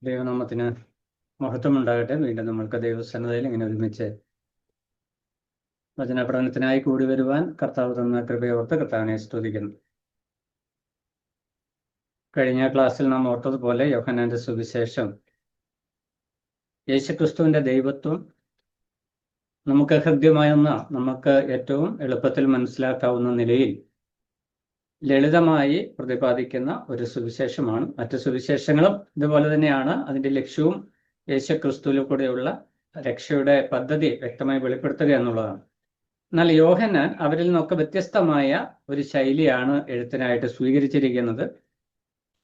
ദൈവനാമത്തിന് മഹത്വമുണ്ടാകട്ടെ. വീണ്ടും നമ്മൾക്ക് ദൈവസന്നദ്ധയിൽ ഇങ്ങനെ ഒരുമിച്ച് വചന പഠനത്തിനായി കൂടി വരുവാൻ കർത്താവ് തന്ന കൃപയോർത്ത് കർത്താവിനെ സ്തുതിക്കുന്നു. കഴിഞ്ഞ ക്ലാസ്സിൽ നാം ഓർത്തതുപോലെ യോഹന്നാന്റെ സുവിശേഷം യേശുക്രിസ്തുവിന്റെ ദൈവത്വം നമുക്ക് ഹൃദ്യമായെന്ന നമുക്ക് ഏറ്റവും എളുപ്പത്തിൽ മനസ്സിലാക്കാവുന്ന നിലയിൽ ലളിതമായി പ്രതിപാദിക്കുന്ന ഒരു സുവിശേഷമാണ്. മറ്റ് സുവിശേഷങ്ങളും ഇതുപോലെ തന്നെയാണ്. അതിൻ്റെ ലക്ഷ്യവും യേശുക്രിസ്തുവിൽ കൂടെയുള്ള രക്ഷയുടെ പദ്ധതി വ്യക്തമായി വെളിപ്പെടുത്തുക എന്നുള്ളതാണ്. എന്നാൽ യോഹന്നാൻ അവരിൽ നിന്നൊക്കെ വ്യത്യസ്തമായ ഒരു ശൈലിയാണ് എഴുത്തിനായിട്ട് സ്വീകരിച്ചിരിക്കുന്നത്.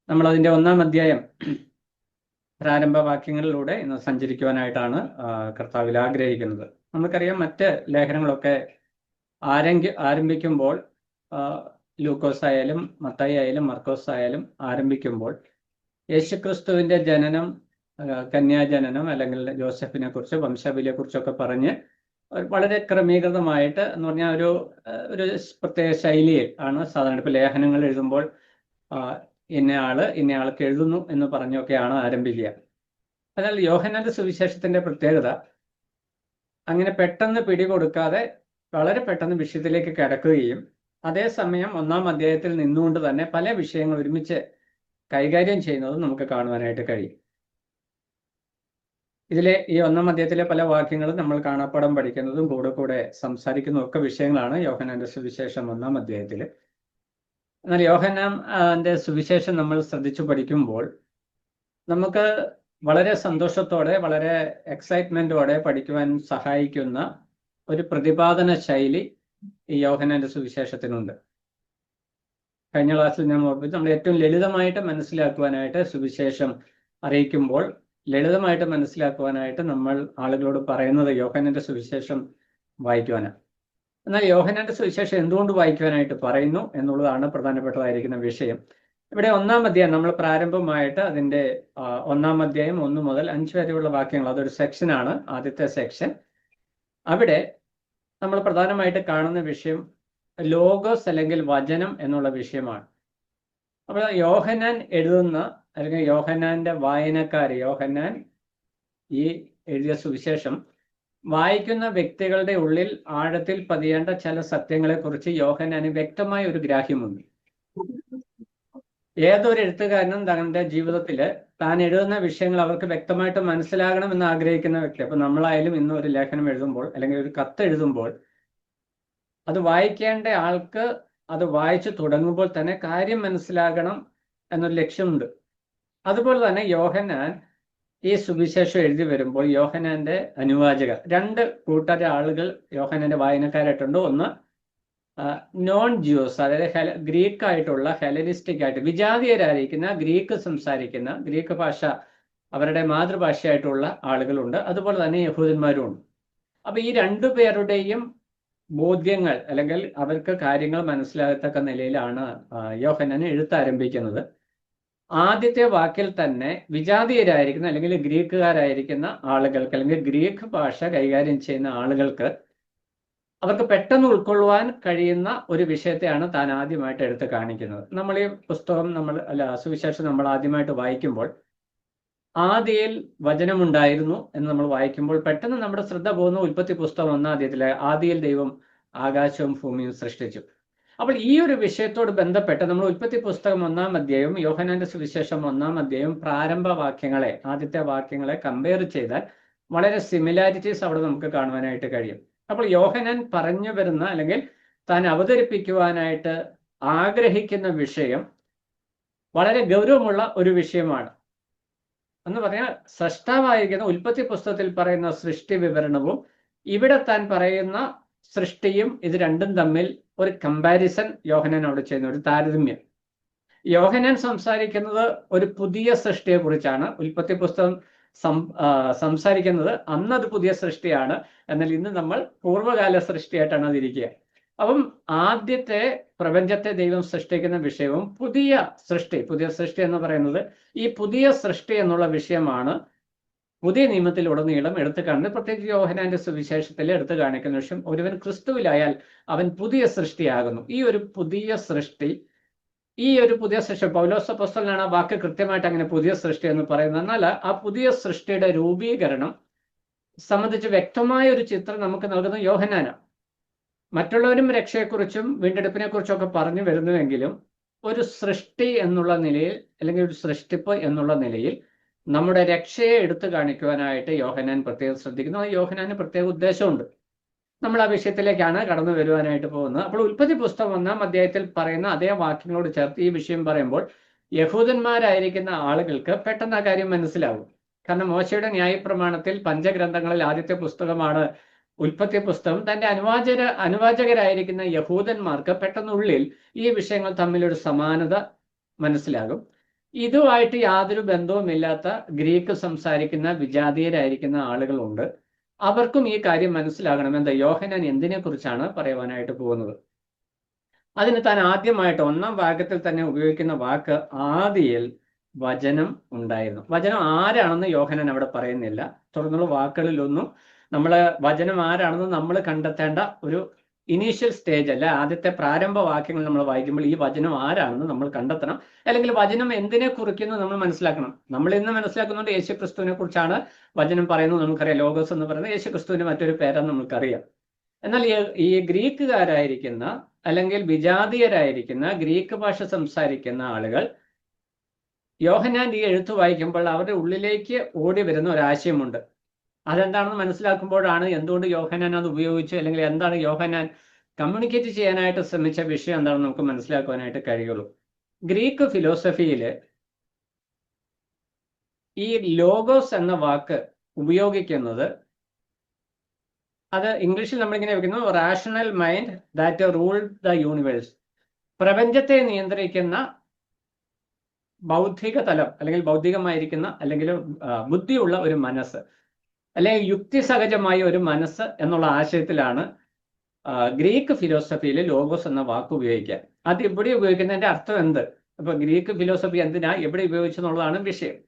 നമ്മൾ അതിൻ്റെ 1-ാം അധ്യായം പ്രാരംഭ വാക്യങ്ങളിലൂടെ ഇന്ന് സഞ്ചരിക്കുവാനായിട്ടാണ് കർത്താവിൽ ആഗ്രഹിക്കുന്നത്. നമുക്കറിയാം, മറ്റ് ലേഖനങ്ങളൊക്കെ ആരംഭിക്കുമ്പോൾ ലൂക്കോസ് ആയാലും മത്തായി ആയാലും മർക്കോസ് ആയാലും ആരംഭിക്കുമ്പോൾ യേശുക്രിസ്തുവിന്റെ ജനനം, കന്യാജനനം അല്ലെങ്കിൽ ജോസഫിനെ കുറിച്ച്, വംശാവലിയെ കുറിച്ചൊക്കെ പറഞ്ഞ് വളരെ ക്രമീകൃതമായിട്ട് എന്ന് പറഞ്ഞാൽ ഒരു പ്രത്യേക ശൈലിയിൽ ആണ് സാധാരണ ഇപ്പോൾ ലേഖനങ്ങൾ എഴുതുമ്പോൾ ഇന്നയാൾക്ക് എഴുതുന്നു എന്ന് പറഞ്ഞൊക്കെയാണ് ആരംഭിക്കുക. എന്നാൽ യോഹന്നാന്റെ സുവിശേഷത്തിന്റെ പ്രത്യേകത അങ്ങനെ പെട്ടെന്ന് പിടികൊടുക്കാതെ വളരെ പെട്ടെന്ന് വിഷയത്തിലേക്ക് കിടക്കുകയും അതേസമയം 1-ാം അധ്യായത്തിൽ നിന്നുകൊണ്ട് തന്നെ പല വിഷയങ്ങൾ ഒരുമിച്ച് കൈകാര്യം ചെയ്യുന്നതും നമുക്ക് കാണുവാനായിട്ട് കഴിയും. ഇതിലെ ഈ 1-ാം അധ്യായത്തിലെ പല വാക്യങ്ങളും നമ്മൾ കാണാപ്പാഠം പഠിക്കുന്നതും കൂടെ സംസാരിക്കുന്നതും ഒക്കെ വിഷയങ്ങളാണ് യോഹന്നാന്റെ സുവിശേഷം 1-ാം അധ്യായത്തിൽ. എന്നാൽ യോഹന്നാന്റെ സുവിശേഷം നമ്മൾ ശ്രദ്ധിച്ചു പഠിക്കുമ്പോൾ നമുക്ക് വളരെ സന്തോഷത്തോടെ, വളരെ എക്സൈറ്റ്മെന്റോടെ പഠിക്കുവാൻ സഹായിക്കുന്ന ഒരു പ്രതിപാദന ശൈലി ഈ യോഹന്നാന്റെ സുവിശേഷത്തിനുണ്ട്. കഴിഞ്ഞ ക്ലാസ്സിൽ ഞാൻ ഓർപ്പിച്ചു, നമ്മൾ ഏറ്റവും ലളിതമായിട്ട് മനസ്സിലാക്കുവാനായിട്ട് സുവിശേഷം അറിയിക്കുമ്പോൾ ലളിതമായിട്ട് മനസ്സിലാക്കുവാനായിട്ട് നമ്മൾ ആളുകളോട് പറയുന്നത് യോഹന്നാന്റെ സുവിശേഷം വായിക്കുവാനാണ്. എന്നാൽ യോഹന്നാന്റെ സുവിശേഷം എന്തുകൊണ്ട് വായിക്കുവാനായിട്ട് പറയുന്നു എന്നുള്ളതാണ് പ്രധാനപ്പെട്ടതായിരിക്കുന്ന വിഷയം. ഇവിടെ 1-ാം അധ്യായം നമ്മൾ പ്രാരംഭമായിട്ട് അതിൻ്റെ 1-ാം അധ്യായം 1 മുതൽ 5 വരെയുള്ള വാക്യങ്ങൾ, അതൊരു സെക്ഷനാണ്, ആദ്യത്തെ സെക്ഷൻ. അവിടെ നമ്മൾ പ്രധാനമായിട്ട് കാണുന്ന വിഷയം ലോഗോസ് അല്ലെങ്കിൽ വചനം എന്നുള്ള വിഷയമാണ്. അപ്പോൾ യോഹന്നാൻ എഴുതുന്ന അല്ലെങ്കിൽ യോഹന്നാന്റെ വായനക്കാര്, യോഹന്നാൻ ഈ എഴുതിയ സുവിശേഷം വായിക്കുന്ന വ്യക്തികളുടെ ഉള്ളിൽ ആഴത്തിൽ പതിയേണ്ട ചില സത്യങ്ങളെക്കുറിച്ച് യോഹന്നാന് വ്യക്തമായ ഒരു ഗ്രാഹ്യമുണ്ട്. ഏതൊരു എഴുത്തുകാരനും തന്റെ ജീവിതത്തിൽ താൻ എഴുതുന്ന വിഷയങ്ങൾ അവർക്ക് വ്യക്തമായിട്ട് മനസ്സിലാകണം എന്ന് ആഗ്രഹിക്കുന്ന വ്യക്തി. അപ്പൊ നമ്മളായാലും ഇന്ന് ഒരു ലേഖനം എഴുതുമ്പോൾ അല്ലെങ്കിൽ ഒരു കത്ത് എഴുതുമ്പോൾ അത് വായിക്കേണ്ട ആൾക്ക് അത് വായിച്ചു തുടങ്ങുമ്പോൾ തന്നെ കാര്യം മനസ്സിലാകണം എന്നൊരു ലക്ഷ്യമുണ്ട്. അതുപോലെ തന്നെ യോഹന്നാൻ ഈ സുവിശേഷം എഴുതി വരുമ്പോൾ യോഹന്നാന്റെ അനുവാചകർ, 2 കൂട്ടരെ ആളുകൾ യോഹന്നാന്റെ വായനക്കാരായിട്ടുണ്ട്. ഒന്ന് നോൺ ജ്യൂസ്, അതായത് ഗ്രീക്ക് ആയിട്ടുള്ള, ഹെലനിസ്റ്റിക് ആയിട്ട് വിജാതീയരായിരിക്കുന്ന, ഗ്രീക്ക് സംസാരിക്കുന്ന, ഗ്രീക്ക് ഭാഷ അവരുടെ മാതൃഭാഷയായിട്ടുള്ള ആളുകളുണ്ട്. അതുപോലെ തന്നെ യഹൂദന്മാരും ഉണ്ട്. അപ്പൊ ഈ 2 പേരുടെയും ബോധ്യങ്ങൾ അല്ലെങ്കിൽ അവർക്ക് കാര്യങ്ങൾ മനസ്സിലാകത്തക്ക നിലയിലാണ് യോഹന്നാൻ എഴുത്താരംഭിക്കുന്നത്. ആദ്യത്തെ വാക്കിൽ തന്നെ വിജാതീയരായിരിക്കുന്ന അല്ലെങ്കിൽ ഗ്രീക്കുകാരായിരിക്കുന്ന ആളുകൾക്ക് അല്ലെങ്കിൽ ഗ്രീക്ക് ഭാഷ കൈകാര്യം ചെയ്യുന്ന ആളുകൾക്ക് അവർക്ക് പെട്ടെന്ന് ഉൾക്കൊള്ളുവാൻ കഴിയുന്ന ഒരു വിഷയത്തെയാണ് താൻ ആദ്യമായിട്ട് എടുത്ത് കാണിക്കുന്നത്. നമ്മൾ ഈ പുസ്തകം സുവിശേഷം നമ്മൾ ആദ്യമായിട്ട് വായിക്കുമ്പോൾ ആദിയിൽ വചനമുണ്ടായിരുന്നു എന്ന് നമ്മൾ വായിക്കുമ്പോൾ പെട്ടെന്ന് നമ്മുടെ ശ്രദ്ധ പോകുന്ന ഉൽപ്പത്തി പുസ്തകം 1-ാം അധ്യായത്തിലെ ആദിയിൽ ദൈവം ആകാശവും ഭൂമിയും സൃഷ്ടിച്ചു. അപ്പോൾ ഈ ഒരു വിഷയത്തോട് ബന്ധപ്പെട്ട് നമ്മൾ ഉൽപ്പത്തി പുസ്തകം 1-ാം അധ്യായവും യോഹന്നാന്റെ സുവിശേഷം 1-ാം അധ്യായവും പ്രാരംഭ വാക്യങ്ങളെ, ആദ്യത്തെ വാക്യങ്ങളെ കമ്പയർ ചെയ്താൽ വളരെ സിമിലാരിറ്റീസ് അവിടെ നമുക്ക് കാണുവാനായിട്ട് കഴിയും. അപ്പോൾ യോഹന്നാൻ പറഞ്ഞു വരുന്ന അല്ലെങ്കിൽ താൻ അവതരിപ്പിക്കുവാനായിട്ട് ആഗ്രഹിക്കുന്ന വിഷയം വളരെ ഗൗരവമുള്ള ഒരു വിഷയമാണ്. എന്ന് പറഞ്ഞാൽ സ്രഷ്ടാവായിരിക്കുന്ന ഉൽപ്പത്തി പുസ്തകത്തിൽ പറയുന്ന സൃഷ്ടി വിവരണവും ഇവിടെ താൻ പറയുന്ന സൃഷ്ടിയും, ഇത് രണ്ടും തമ്മിൽ ഒരു കമ്പാരിസൺ യോഹന്നാൻ അവിടെ ചെയ്യുന്ന ഒരു താരതമ്യം. യോഹന്നാൻ സംസാരിക്കുന്നത് ഒരു പുതിയ സൃഷ്ടിയെ കുറിച്ചാണ്. ഉൽപ്പത്തി പുസ്തകം സംസാരിക്കുന്നത് അന്നത് പുതിയ സൃഷ്ടിയാണ്, എന്നാൽ ഇന്ന് നമ്മൾ പൂർവ്വകാല സൃഷ്ടിയായിട്ടാണ് അതിരിക്കുക. അപ്പം ആദ്യത്തെ പ്രപഞ്ചത്തെ ദൈവം സൃഷ്ടിക്കുന്ന വിഷയവും പുതിയ സൃഷ്ടി എന്ന് പറയുന്നത്, ഈ പുതിയ സൃഷ്ടി എന്നുള്ള വിഷയമാണ് പുതിയ നിയമത്തിലുടനീളം എടുത്തു കാണുന്നത്. പ്രത്യേകിച്ച് യോഹന്നാന്റെ സുവിശേഷത്തിൽ എടുത്തു കാണിക്കുന്ന വിഷയം, ഒരുവൻ ക്രിസ്തുവിലായാൽ അവൻ പുതിയ സൃഷ്ടിയാകുന്നു. ഈ ഒരു പുതിയ സൃഷ്ടി ഈ ഒരു പുതിയ സൃഷ്ടി, പൗലോസ് അപ്പോസ്തലനാണ് ആ വാക്ക് കൃത്യമായിട്ട് അങ്ങനെ പുതിയ സൃഷ്ടി എന്ന് പറയുന്നത്. എന്നാൽ ആ പുതിയ സൃഷ്ടിയുടെ രൂപീകരണം സംബന്ധിച്ച് വ്യക്തമായ ഒരു ചിത്രം നമുക്ക് നൽകുന്ന യോഹന്നാനാണ്. മറ്റുള്ളവരും രക്ഷയെക്കുറിച്ചും വീണ്ടെടുപ്പിനെ കുറിച്ചും ഒക്കെ പറഞ്ഞു വരുന്നുവെങ്കിലും ഒരു സൃഷ്ടി എന്നുള്ള നിലയിൽ, അല്ലെങ്കിൽ ഒരു സൃഷ്ടിപ്പ് എന്നുള്ള നിലയിൽ നമ്മുടെ രക്ഷയെ എടുത്തു കാണിക്കുവാനായിട്ട് യോഹന്നാൻ പ്രത്യേകം ശ്രദ്ധിക്കുന്നു. ആ യോഹന്നാന് പ്രത്യേക ഉദ്ദേശമുണ്ട്. നമ്മൾ ആ വിഷയത്തിലേക്കാണ് കടന്നു വരുവാനായിട്ട് പോകുന്നത്. അപ്പോൾ ഉൽപ്പത്തി പുസ്തകം 1-ാം അധ്യായത്തിൽ പറയുന്ന അതേ വാക്യങ്ങളോട് ചേർത്ത് ഈ വിഷയം പറയുമ്പോൾ യഹൂദന്മാരായിരിക്കുന്ന ആളുകൾക്ക് പെട്ടെന്ന് ആ കാര്യം മനസ്സിലാവും. കാരണം മോശയുടെ ന്യായപ്രമാണത്തിൽ പഞ്ചഗ്രന്ഥങ്ങളിൽ ആദ്യത്തെ പുസ്തകമാണ് ഉൽപ്പത്തി പുസ്തകം. തന്റെ അനുവാചകരായിരിക്കുന്ന യഹൂദന്മാർക്ക് പെട്ടെന്നുള്ളിൽ ഈ വിഷയങ്ങൾ തമ്മിലൊരു സമാനത മനസ്സിലാകും. ഇതുമായിട്ട് യാതൊരു ബന്ധവുമില്ലാത്ത ഗ്രീക്ക് സംസാരിക്കുന്ന വിജാതീയരായിരിക്കുന്ന ആളുകളുണ്ട്. അവർക്കും ഈ കാര്യം മനസ്സിലാകണം, എന്താ യോഹന്നാൻ എന്തിനെ കുറിച്ചാണ് പറയുവാനായിട്ട് പോകുന്നത്. അതിന് താൻ ആദ്യമായിട്ട് 1-ാം വാക്യത്തിൽ തന്നെ ഉപയോഗിക്കുന്ന വാക്ക് ആദിയിൽ വചനം ഉണ്ടായിരുന്നു. വചനം ആരാണെന്ന് യോഹന്നാൻ അവിടെ പറയുന്നില്ല. തുടർന്നുള്ള വാക്കുകളിലൊന്നും നമ്മൾ വചനം ആരാണെന്ന് നമ്മൾ കണ്ടെത്തേണ്ട ഒരു ഇനീഷ്യൽ സ്റ്റേജ് അല്ല. ആദ്യത്തെ പ്രാരംഭ വാക്യങ്ങൾ നമ്മൾ വായിക്കുമ്പോൾ ഈ വചനം ആരാണെന്ന് നമ്മൾ കണ്ടെത്തണം, അല്ലെങ്കിൽ വചനം എന്തിനെ കുറിക്കുന്നു നമ്മൾ മനസ്സിലാക്കണം. നമ്മൾ ഇന്ന് മനസ്സിലാക്കുന്നുണ്ട് യേശു ക്രിസ്തുവിനെ കുറിച്ചാണ് വചനം പറയുന്നത്. നമുക്കറിയാം, ലോഗോസ് എന്ന് പറയുന്നത് യേശു ക്രിസ്തുവിന്റെ മറ്റൊരു പേരാന്ന് നമുക്കറിയാം. എന്നാൽ ഈ ഗ്രീക്കുകാരായിരിക്കുന്ന അല്ലെങ്കിൽ വിജാതീയരായിരിക്കുന്ന ഗ്രീക്ക് ഭാഷ സംസാരിക്കുന്ന ആളുകൾ യോഹന്നാന്റെ ഈ എഴുത്ത് വായിക്കുമ്പോൾ അവരുടെ ഉള്ളിലേക്ക് ഓടി വരുന്ന ഒരാശയമുണ്ട്. അതെന്താണെന്ന് മനസ്സിലാക്കുമ്പോഴാണ് എന്തുകൊണ്ട് യോഹന്നാൻ അത് ഉപയോഗിച്ചു, അല്ലെങ്കിൽ എന്താണ് യോഹന്നാൻ കമ്മ്യൂണിക്കേറ്റ് ചെയ്യാനായിട്ട് ശ്രമിച്ച വിഷയം എന്താണെന്ന് നമുക്ക് മനസ്സിലാക്കുവാനായിട്ട് കഴിയുള്ളൂ. ഗ്രീക്ക് ഫിലോസഫിയിൽ ഈ ലോഗോസ് എന്ന വാക്ക് ഉപയോഗിക്കുന്നത്, അത് ഇംഗ്ലീഷിൽ നമ്മളിങ്ങനെ വെക്കുന്നു, rational mind that rule the universe. പ്രപഞ്ചത്തെ നിയന്ത്രിക്കുന്ന ബൗദ്ധിക തലം, അല്ലെങ്കിൽ ബൗദ്ധികമായിരിക്കുന്ന അല്ലെങ്കിൽ ബുദ്ധിയുള്ള ഒരു മനസ്സ്, അല്ലെങ്കിൽ യുക്തിസഹജമായ ഒരു മനസ്സ് എന്നുള്ള ആശയത്തിലാണ് ഗ്രീക്ക് ഫിലോസഫിയിൽ ലോഗോസ് എന്ന വാക്ക് ഉപയോഗിക്കുക. അത് ഇവിടെ ഉപയോഗിക്കുന്നതിന്റെ അർത്ഥം എന്ത്? അപ്പൊ ഗ്രീക്ക് ഫിലോസഫി എന്തിനാ എവിടെ ഉപയോഗിച്ചെന്നുള്ളതാണ് വിഷയം.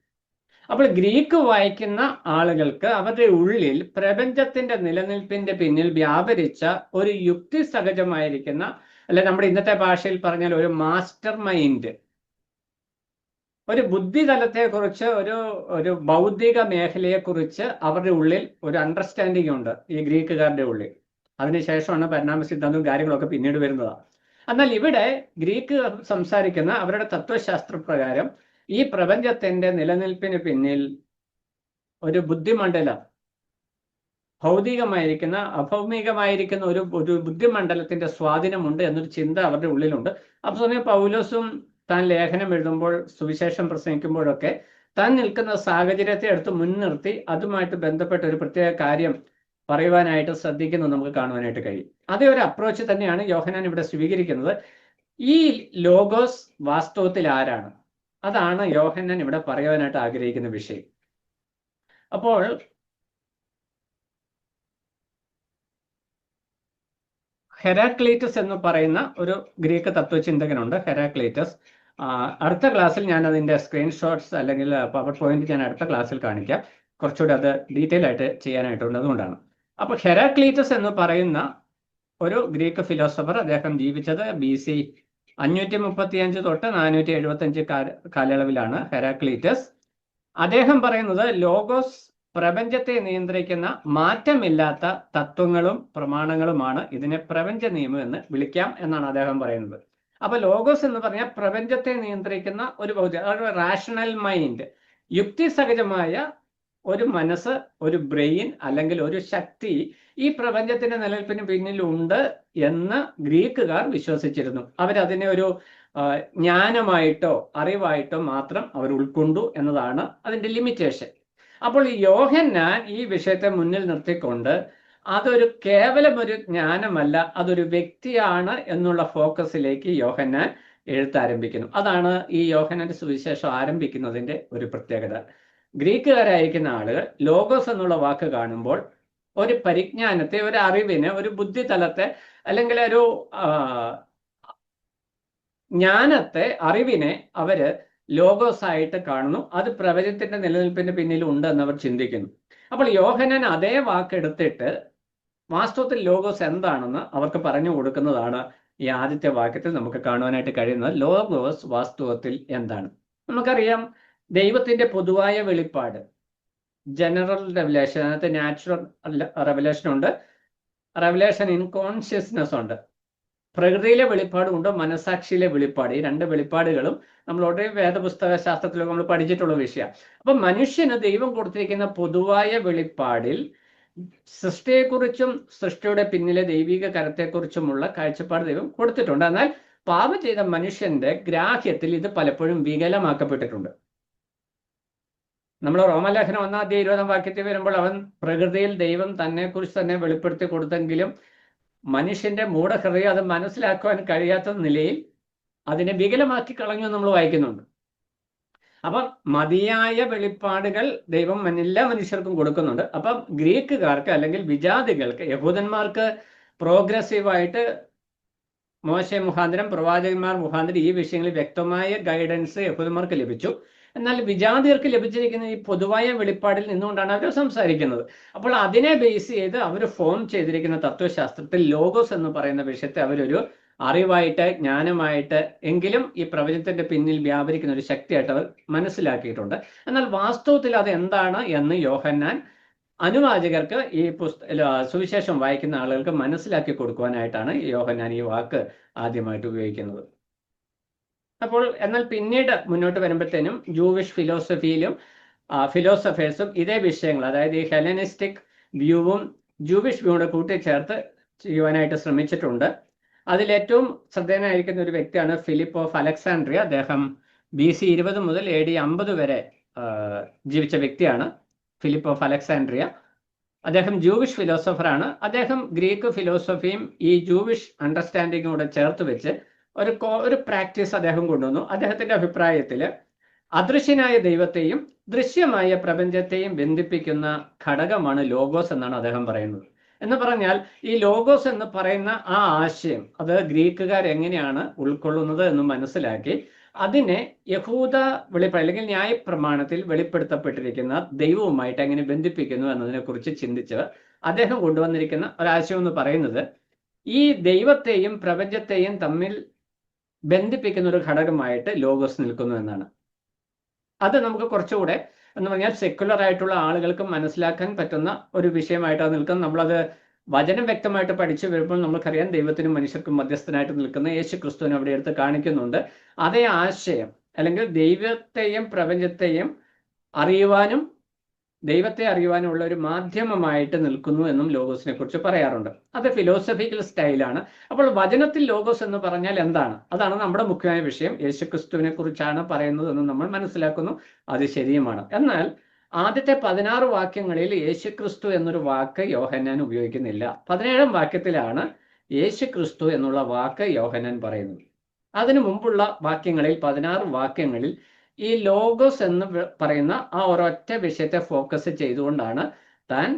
അപ്പോൾ ഗ്രീക്ക് വായിക്കുന്ന ആളുകൾക്ക് അവരുടെ ഉള്ളിൽ പ്രപഞ്ചത്തിന്റെ നിലനിൽപ്പിന്റെ പിന്നിൽ വ്യാപരിച്ച ഒരു യുക്തിസഹജമായിരിക്കുന്ന, അല്ലെ നമ്മുടെ ഇന്നത്തെ ഭാഷയിൽ പറഞ്ഞാൽ ഒരു മാസ്റ്റർ മൈൻഡ്, ഒരു ബുദ്ധിതലത്തെക്കുറിച്ച്, ഒരു ബൗദ്ധിക മേഖലയെക്കുറിച്ച് അവരുടെ ഉള്ളിൽ ഒരു അണ്ടർസ്റ്റാൻഡിങ് ഉണ്ട് ഈ ഗ്രീക്കുകാരുടെ ഉള്ളിൽ. അതിനുശേഷമാണ് പരിണാമ സിദ്ധാന്തവും കാര്യങ്ങളൊക്കെ പിന്നീട് വരുന്നതാണ്. എന്നാൽ ഇവിടെ ഗ്രീക്ക് സംസാരിക്കുന്ന അവരുടെ തത്വശാസ്ത്രപ്രകാരം ഈ പ്രപഞ്ചത്തിന്റെ നിലനിൽപ്പിന് പിന്നിൽ ഒരു ബുദ്ധിമണ്ഡലം, ഭൗതികമായിരിക്കുന്ന അഭൗമികമായിരിക്കുന്ന ഒരു ബുദ്ധിമണ്ഡലത്തിന്റെ സ്വാധീനമുണ്ട് എന്നൊരു ചിന്ത അവരുടെ ഉള്ളിലുണ്ട്. അപ്പോൾ സമയം പൗലോസും താൻ ലേഖനം എഴുതുമ്പോൾ, സുവിശേഷം പ്രസംഗിക്കുമ്പോഴൊക്കെ താൻ നിൽക്കുന്ന സാഹചര്യത്തെ എടുത്ത് മുൻനിർത്തി അതുമായിട്ട് ബന്ധപ്പെട്ട ഒരു പ്രത്യേക കാര്യം പറയുവാനായിട്ട് ശ്രദ്ധിക്കുന്നത് നമുക്ക് കാണുവാനായിട്ട് കഴിയും. അതേ ഒരു അപ്രോച്ച് തന്നെയാണ് യോഹന്നാൻ ഇവിടെ സ്വീകരിക്കുന്നത്. ഈ ലോഗോസ് വാസ്തവത്തിൽ ആരാണ്? അതാണ് യോഹന്നാൻ ഇവിടെ പറയുവാനായിട്ട് ആഗ്രഹിക്കുന്ന വിഷയം. അപ്പോൾ ഹെരാക്ലീറ്റസ് എന്ന് പറയുന്ന ഒരു ഗ്രീക്ക് തത്വചിന്തകനുണ്ട്, ഹെരാക്ലീറ്റസ്. അടുത്ത ക്ലാസ്സിൽ ഞാൻ അതിൻ്റെ സ്ക്രീൻഷോട്ട്സ് അല്ലെങ്കിൽ പവർ പോയിന്റ് ഞാൻ അടുത്ത ക്ലാസ്സിൽ കാണിക്കാം. കുറച്ചുകൂടി അത് ഡീറ്റെയിൽ ആയിട്ട് ചെയ്യാനായിട്ടുണ്ട്, അതുകൊണ്ടാണ്. അപ്പോൾ ഹെരാക്ലീറ്റസ് എന്ന് പറയുന്ന ഒരു ഗ്രീക്ക് ഫിലോസഫർ, അദ്ദേഹം ജീവിച്ചത് BC 535 തൊട്ട് 475 കാലയളവിലാണ് ഹെരാക്ലീറ്റസ്. അദ്ദേഹം പറയുന്നത് ലോഗോസ് പ്രപഞ്ചത്തെ നിയന്ത്രിക്കുന്ന മാറ്റമില്ലാത്ത തത്വങ്ങളും പ്രമാണങ്ങളുമാണ്. ഇതിനെ പ്രപഞ്ച നിയമം എന്ന് വിളിക്കാം എന്നാണ് അദ്ദേഹം പറയുന്നത്. അപ്പൊ ലോഗോസ് എന്ന് പറഞ്ഞാൽ പ്രപഞ്ചത്തെ നിയന്ത്രിക്കുന്ന ഒരു റാഷണൽ മൈൻഡ്, യുക്തിസഹജമായ ഒരു മനസ്സ്, ഒരു ബ്രെയിൻ അല്ലെങ്കിൽ ഒരു ശക്തി ഈ പ്രപഞ്ചത്തിന്റെ നിലനിൽപ്പിന് പിന്നിലുണ്ട് എന്ന് ഗ്രീക്കുകാർ വിശ്വസിച്ചിരുന്നു. അവരതിനെ ഒരു ജ്ഞാനമായിട്ടോ അറിവായിട്ടോ മാത്രം അവർ ഉൾക്കൊണ്ടു എന്നതാണ് അതിന്റെ ലിമിറ്റേഷൻ. അപ്പോൾ യോഹന്നാൻ ഈ വിഷയത്തെ മുന്നിൽ നിർത്തിക്കൊണ്ട് അതൊരു കേവലം ഒരു ജ്ഞാനമല്ല, അതൊരു വ്യക്തിയാണ് എന്നുള്ള ഫോക്കസിലേക്ക് യോഹന്നാൻ എഴുത്താരംഭിക്കുന്നു. അതാണ് ഈ യോഹന്നാന്റെ സുവിശേഷം ആരംഭിക്കുന്നതിന്റെ ഒരു പ്രത്യേകത. ഗ്രീക്കുകാരായിരിക്കുന്ന ആളുകൾ ലോഗോസ് എന്നുള്ള വാക്ക് കാണുമ്പോൾ ഒരു പരിജ്ഞാനത്തെ, ഒരു അറിവിനെ, ഒരു ബുദ്ധിതലത്തെ അല്ലെങ്കിൽ ഒരു ജ്ഞാനത്തെ, അറിവിനെ അവര് ലോഗോസ് ആയിട്ട് കാണുന്നു. അത് പ്രപഞ്ചത്തിന്റെ നിലനിൽപ്പിന്റെ പിന്നിൽ ഉണ്ട് എന്ന് അവർ ചിന്തിക്കുന്നു. അപ്പോൾ യോഹന്നാൻ അതേ വാക്കെടുത്തിട്ട് വാസ്തവത്തിൽ ലോഗോസ് എന്താണെന്ന് അവർക്ക് പറഞ്ഞു കൊടുക്കുന്നതാണ് ഈ ആദ്യത്തെ വാക്യത്തിൽ നമുക്ക് കാണുവാനായിട്ട് കഴിയുന്നത് ലോഗോസ് വാസ്തവത്തിൽ എന്താണ്. നമുക്കറിയാം, ദൈവത്തിന്റെ പൊതുവായ വെളിപ്പാട്, ജനറൽ റെവലേഷൻ, അതിനകത്ത് നാച്ചുറൽ റെവലേഷൻ ഉണ്ട്, റെവലേഷൻ ഇൻ കോൺഷ്യസ്നെസ് ഉണ്ട്. പ്രകൃതിയിലെ വെളിപ്പാടുമുണ്ട്, മനസാക്ഷിയിലെ വെളിപ്പാട്. ഈ രണ്ട് വെളിപ്പാടുകളും നമ്മൾ ഓൾറെഡി വേദപുസ്തക ശാസ്ത്രത്തിലൊക്കെ നമ്മൾ പഠിച്ചിട്ടുള്ള വിഷയമാണ്. അപ്പൊ മനുഷ്യന് ദൈവം കൊടുത്തിരിക്കുന്ന പൊതുവായ വെളിപ്പാടിൽ സൃഷ്ടിയെക്കുറിച്ചും സൃഷ്ടിയുടെ പിന്നിലെ ദൈവിക കരത്തെക്കുറിച്ചുമുള്ള കാഴ്ചപ്പാട് ദൈവം കൊടുത്തിട്ടുണ്ട്. എന്നാൽ പാപം ചെയ്ത മനുഷ്യന്റെ ഗ്രാഹ്യത്തിൽ ഇത് പലപ്പോഴും വികലമാക്കപ്പെട്ടിട്ടുണ്ട്. നമ്മൾ റോമലേഖനം 1:20 വാക്യത്തിൽ വരുമ്പോൾ അവൻ പ്രകൃതിയിൽ ദൈവം തന്നെ കുറിച്ച് തന്നെ വെളിപ്പെടുത്തി കൊടുത്തെങ്കിലും മനുഷ്യന്റെ മൂഢഹൃദയം അത് മനസ്സിലാക്കുവാൻ കഴിയാത്ത നിലയിൽ അതിനെ വികലമാക്കി കളഞ്ഞു നമ്മൾ വായിക്കുന്നുണ്ട്. അപ്പം മതിയായ വെളിപ്പാടുകൾ ദൈവം എല്ലാ മനുഷ്യർക്കും കൊടുക്കുന്നുണ്ട്. അപ്പം ഗ്രീക്കുകാർക്ക് അല്ലെങ്കിൽ വിജാതികൾക്ക്, യഹൂദന്മാർക്ക് പ്രോഗ്രസീവായിട്ട് മോശെ മുഖാന്തരം, പ്രവാചകന്മാർ മുഖാന്തരം ഈ വിഷയങ്ങളിൽ വ്യക്തമായ ഗൈഡൻസ് യഹൂദന്മാർക്ക് ലഭിച്ചു. എന്നാൽ വിജാതിയർക്ക് ലഭിച്ചിരിക്കുന്ന ഈ പൊതുവായ വെളിപ്പാടിൽ നിന്നുകൊണ്ടാണ് അവർ സംസാരിക്കുന്നത്. അപ്പോൾ അതിനെ ബേസ് ചെയ്ത് അവർ ഫോം ചെയ്തിരിക്കുന്ന തത്വശാസ്ത്രത്തിൽ ലോഗോസ് എന്ന് പറയുന്ന വിഷയത്തെ അവരൊരു അറിവായിട്ട്, ജ്ഞാനമായിട്ട്, എങ്കിലും ഈ പ്രപഞ്ചത്തിന്റെ പിന്നിൽ വ്യാപരിക്കുന്ന ഒരു ശക്തിയായിട്ട് അവർ മനസ്സിലാക്കിയിട്ടുണ്ട്. എന്നാൽ വാസ്തവത്തിൽ അത് എന്താണ് എന്ന് യോഹന്നാൻ അനുവാചകർക്ക്, ഈ സുവിശേഷം വായിക്കുന്ന ആളുകൾക്ക് മനസ്സിലാക്കി കൊടുക്കുവാനായിട്ടാണ് യോഹന്നാൻ ഈ വാക്ക് ആദ്യമായിട്ട് ഉപയോഗിക്കുന്നത്. അപ്പോൾ എന്നാൽ പിന്നീട് മുന്നോട്ട് വരുമ്പോഴത്തേനും ജൂവിഷ് ഫിലോസഫിയിലും ഫിലോസഫേഴ്സും ഇതേ വിഷയങ്ങൾ, അതായത് ഈ ഹെലനിസ്റ്റിക് വ്യൂവും ജൂവിഷ് വ്യൂവും കൂട്ടിച്ചേർത്ത് ചെയ്യുവാനായിട്ട് ശ്രമിച്ചിട്ടുണ്ട്. അതിലേറ്റവും ശ്രദ്ധേയനായിരിക്കുന്ന ഒരു വ്യക്തിയാണ് ഫിലിപ്പ് ഓഫ് അലക്സാൻഡ്രിയ. അദ്ദേഹം BC 20 മുതൽ AD 50 വരെ ജീവിച്ച വ്യക്തിയാണ് ഫിലിപ്പ് ഓഫ് അലക്സാൻഡ്രിയ. അദ്ദേഹം ജൂവിഷ് ഫിലോസഫറാണ്. അദ്ദേഹം ഗ്രീക്ക് ഫിലോസഫിയും ഈ ജൂവിഷ് അണ്ടർസ്റ്റാൻഡിങ്ങും കൂടെ ചേർത്ത് വെച്ച് ഒരു പ്രാക്ടീസ് അദ്ദേഹം കൊണ്ടുവന്നു. അദ്ദേഹത്തിന്റെ അഭിപ്രായത്തിൽ അദൃശ്യനായ ദൈവത്തെയും ദൃശ്യമായ പ്രപഞ്ചത്തെയും ബന്ധിപ്പിക്കുന്ന ഘടകമാണ് ലോഗോസ് എന്നാണ് അദ്ദേഹം പറയുന്നത്. എന്ന് പറഞ്ഞാൽ ഈ ലോഗോസ് എന്ന് പറയുന്ന ആ ആശയം അത് ഗ്രീക്കുകാർ എങ്ങനെയാണ് ഉൾക്കൊള്ളുന്നത് എന്ന് മനസ്സിലാക്കി അതിനെ യഹൂദ വെളിപ്പാട് അല്ലെങ്കിൽ ന്യായപ്രമാണത്തിൽ വെളിപ്പെടുത്തപ്പെട്ടിരിക്കുന്ന ദൈവവുമായിട്ട് എങ്ങനെ ബന്ധിപ്പിക്കുന്നു എന്നതിനെ കുറിച്ച് ചിന്തിച്ച് അദ്ദേഹം കൊണ്ടുവന്നിരിക്കുന്ന ഒരാശയം എന്ന് പറയുന്നത് ഈ ദൈവത്തെയും പ്രപഞ്ചത്തെയും തമ്മിൽ ബന്ധിപ്പിക്കുന്ന ഒരു ഘടകമായിട്ട് ലോഗോസ് നിൽക്കുന്നു എന്നാണ്. അത് നമുക്ക് കുറച്ചുകൂടെ എന്ന് പറഞ്ഞാൽ സെക്യുലർ ആയിട്ടുള്ള ആളുകൾക്ക് മനസ്സിലാക്കാൻ പറ്റുന്ന ഒരു വിഷയമായിട്ടാണ് നിൽക്കുന്നത്. നമ്മളത് വചനം വ്യക്തമായിട്ട് പഠിച്ചു വരുമ്പോൾ നമുക്കറിയാം ദൈവത്തിനും മനുഷ്യർക്കും മധ്യസ്ഥനായിട്ട് നിൽക്കുന്ന യേശു ക്രിസ്തുവിനെ അവിടെ എടുത്ത് കാണിക്കുന്നുണ്ട്. അതേ ആശയം അല്ലെങ്കിൽ ദൈവത്തെയും പ്രപഞ്ചത്തെയും അറിയുവാനും ദൈവത്തെ അറിയുവാനുള്ള ഒരു മാധ്യമമായിട്ട് നിൽക്കുന്നു എന്നും ലോഗോസിനെ കുറിച്ച് പറയാറുണ്ട്. അത് ഫിലോസഫിക്കൽ സ്റ്റൈലാണ്. അപ്പോൾ വചനത്തിൽ ലോഗോസ് എന്ന് പറഞ്ഞാൽ എന്താണ്? അതാണ് നമ്മുടെ മുഖ്യമായ വിഷയം. യേശുക്രിസ്തുവിനെ കുറിച്ചാണ് പറയുന്നത് എന്ന് നമ്മൾ മനസ്സിലാക്കുന്നു. അത് ശരിയുമാണ്. എന്നാൽ ആദ്യത്തെ 16 വാക്യങ്ങളിൽ യേശുക്രിസ്തു എന്നൊരു വാക്ക് യോഹന്നാൻ ഉപയോഗിക്കുന്നില്ല. 17ാം വാക്യത്തിലാണ് യേശുക്രിസ്തു എന്നുള്ള വാക്ക് യോഹന്നാൻ പറയുന്നത്. അതിനു മുമ്പുള്ള വാക്യങ്ങളിൽ 16 വാക്യങ്ങളിൽ ഈ ലോഗോസ് എന്ന് പറയുന്ന ആ ഒരൊറ്റ വിഷയത്തെ ഫോക്കസ് ചെയ്തുകൊണ്ടാണ് താൻ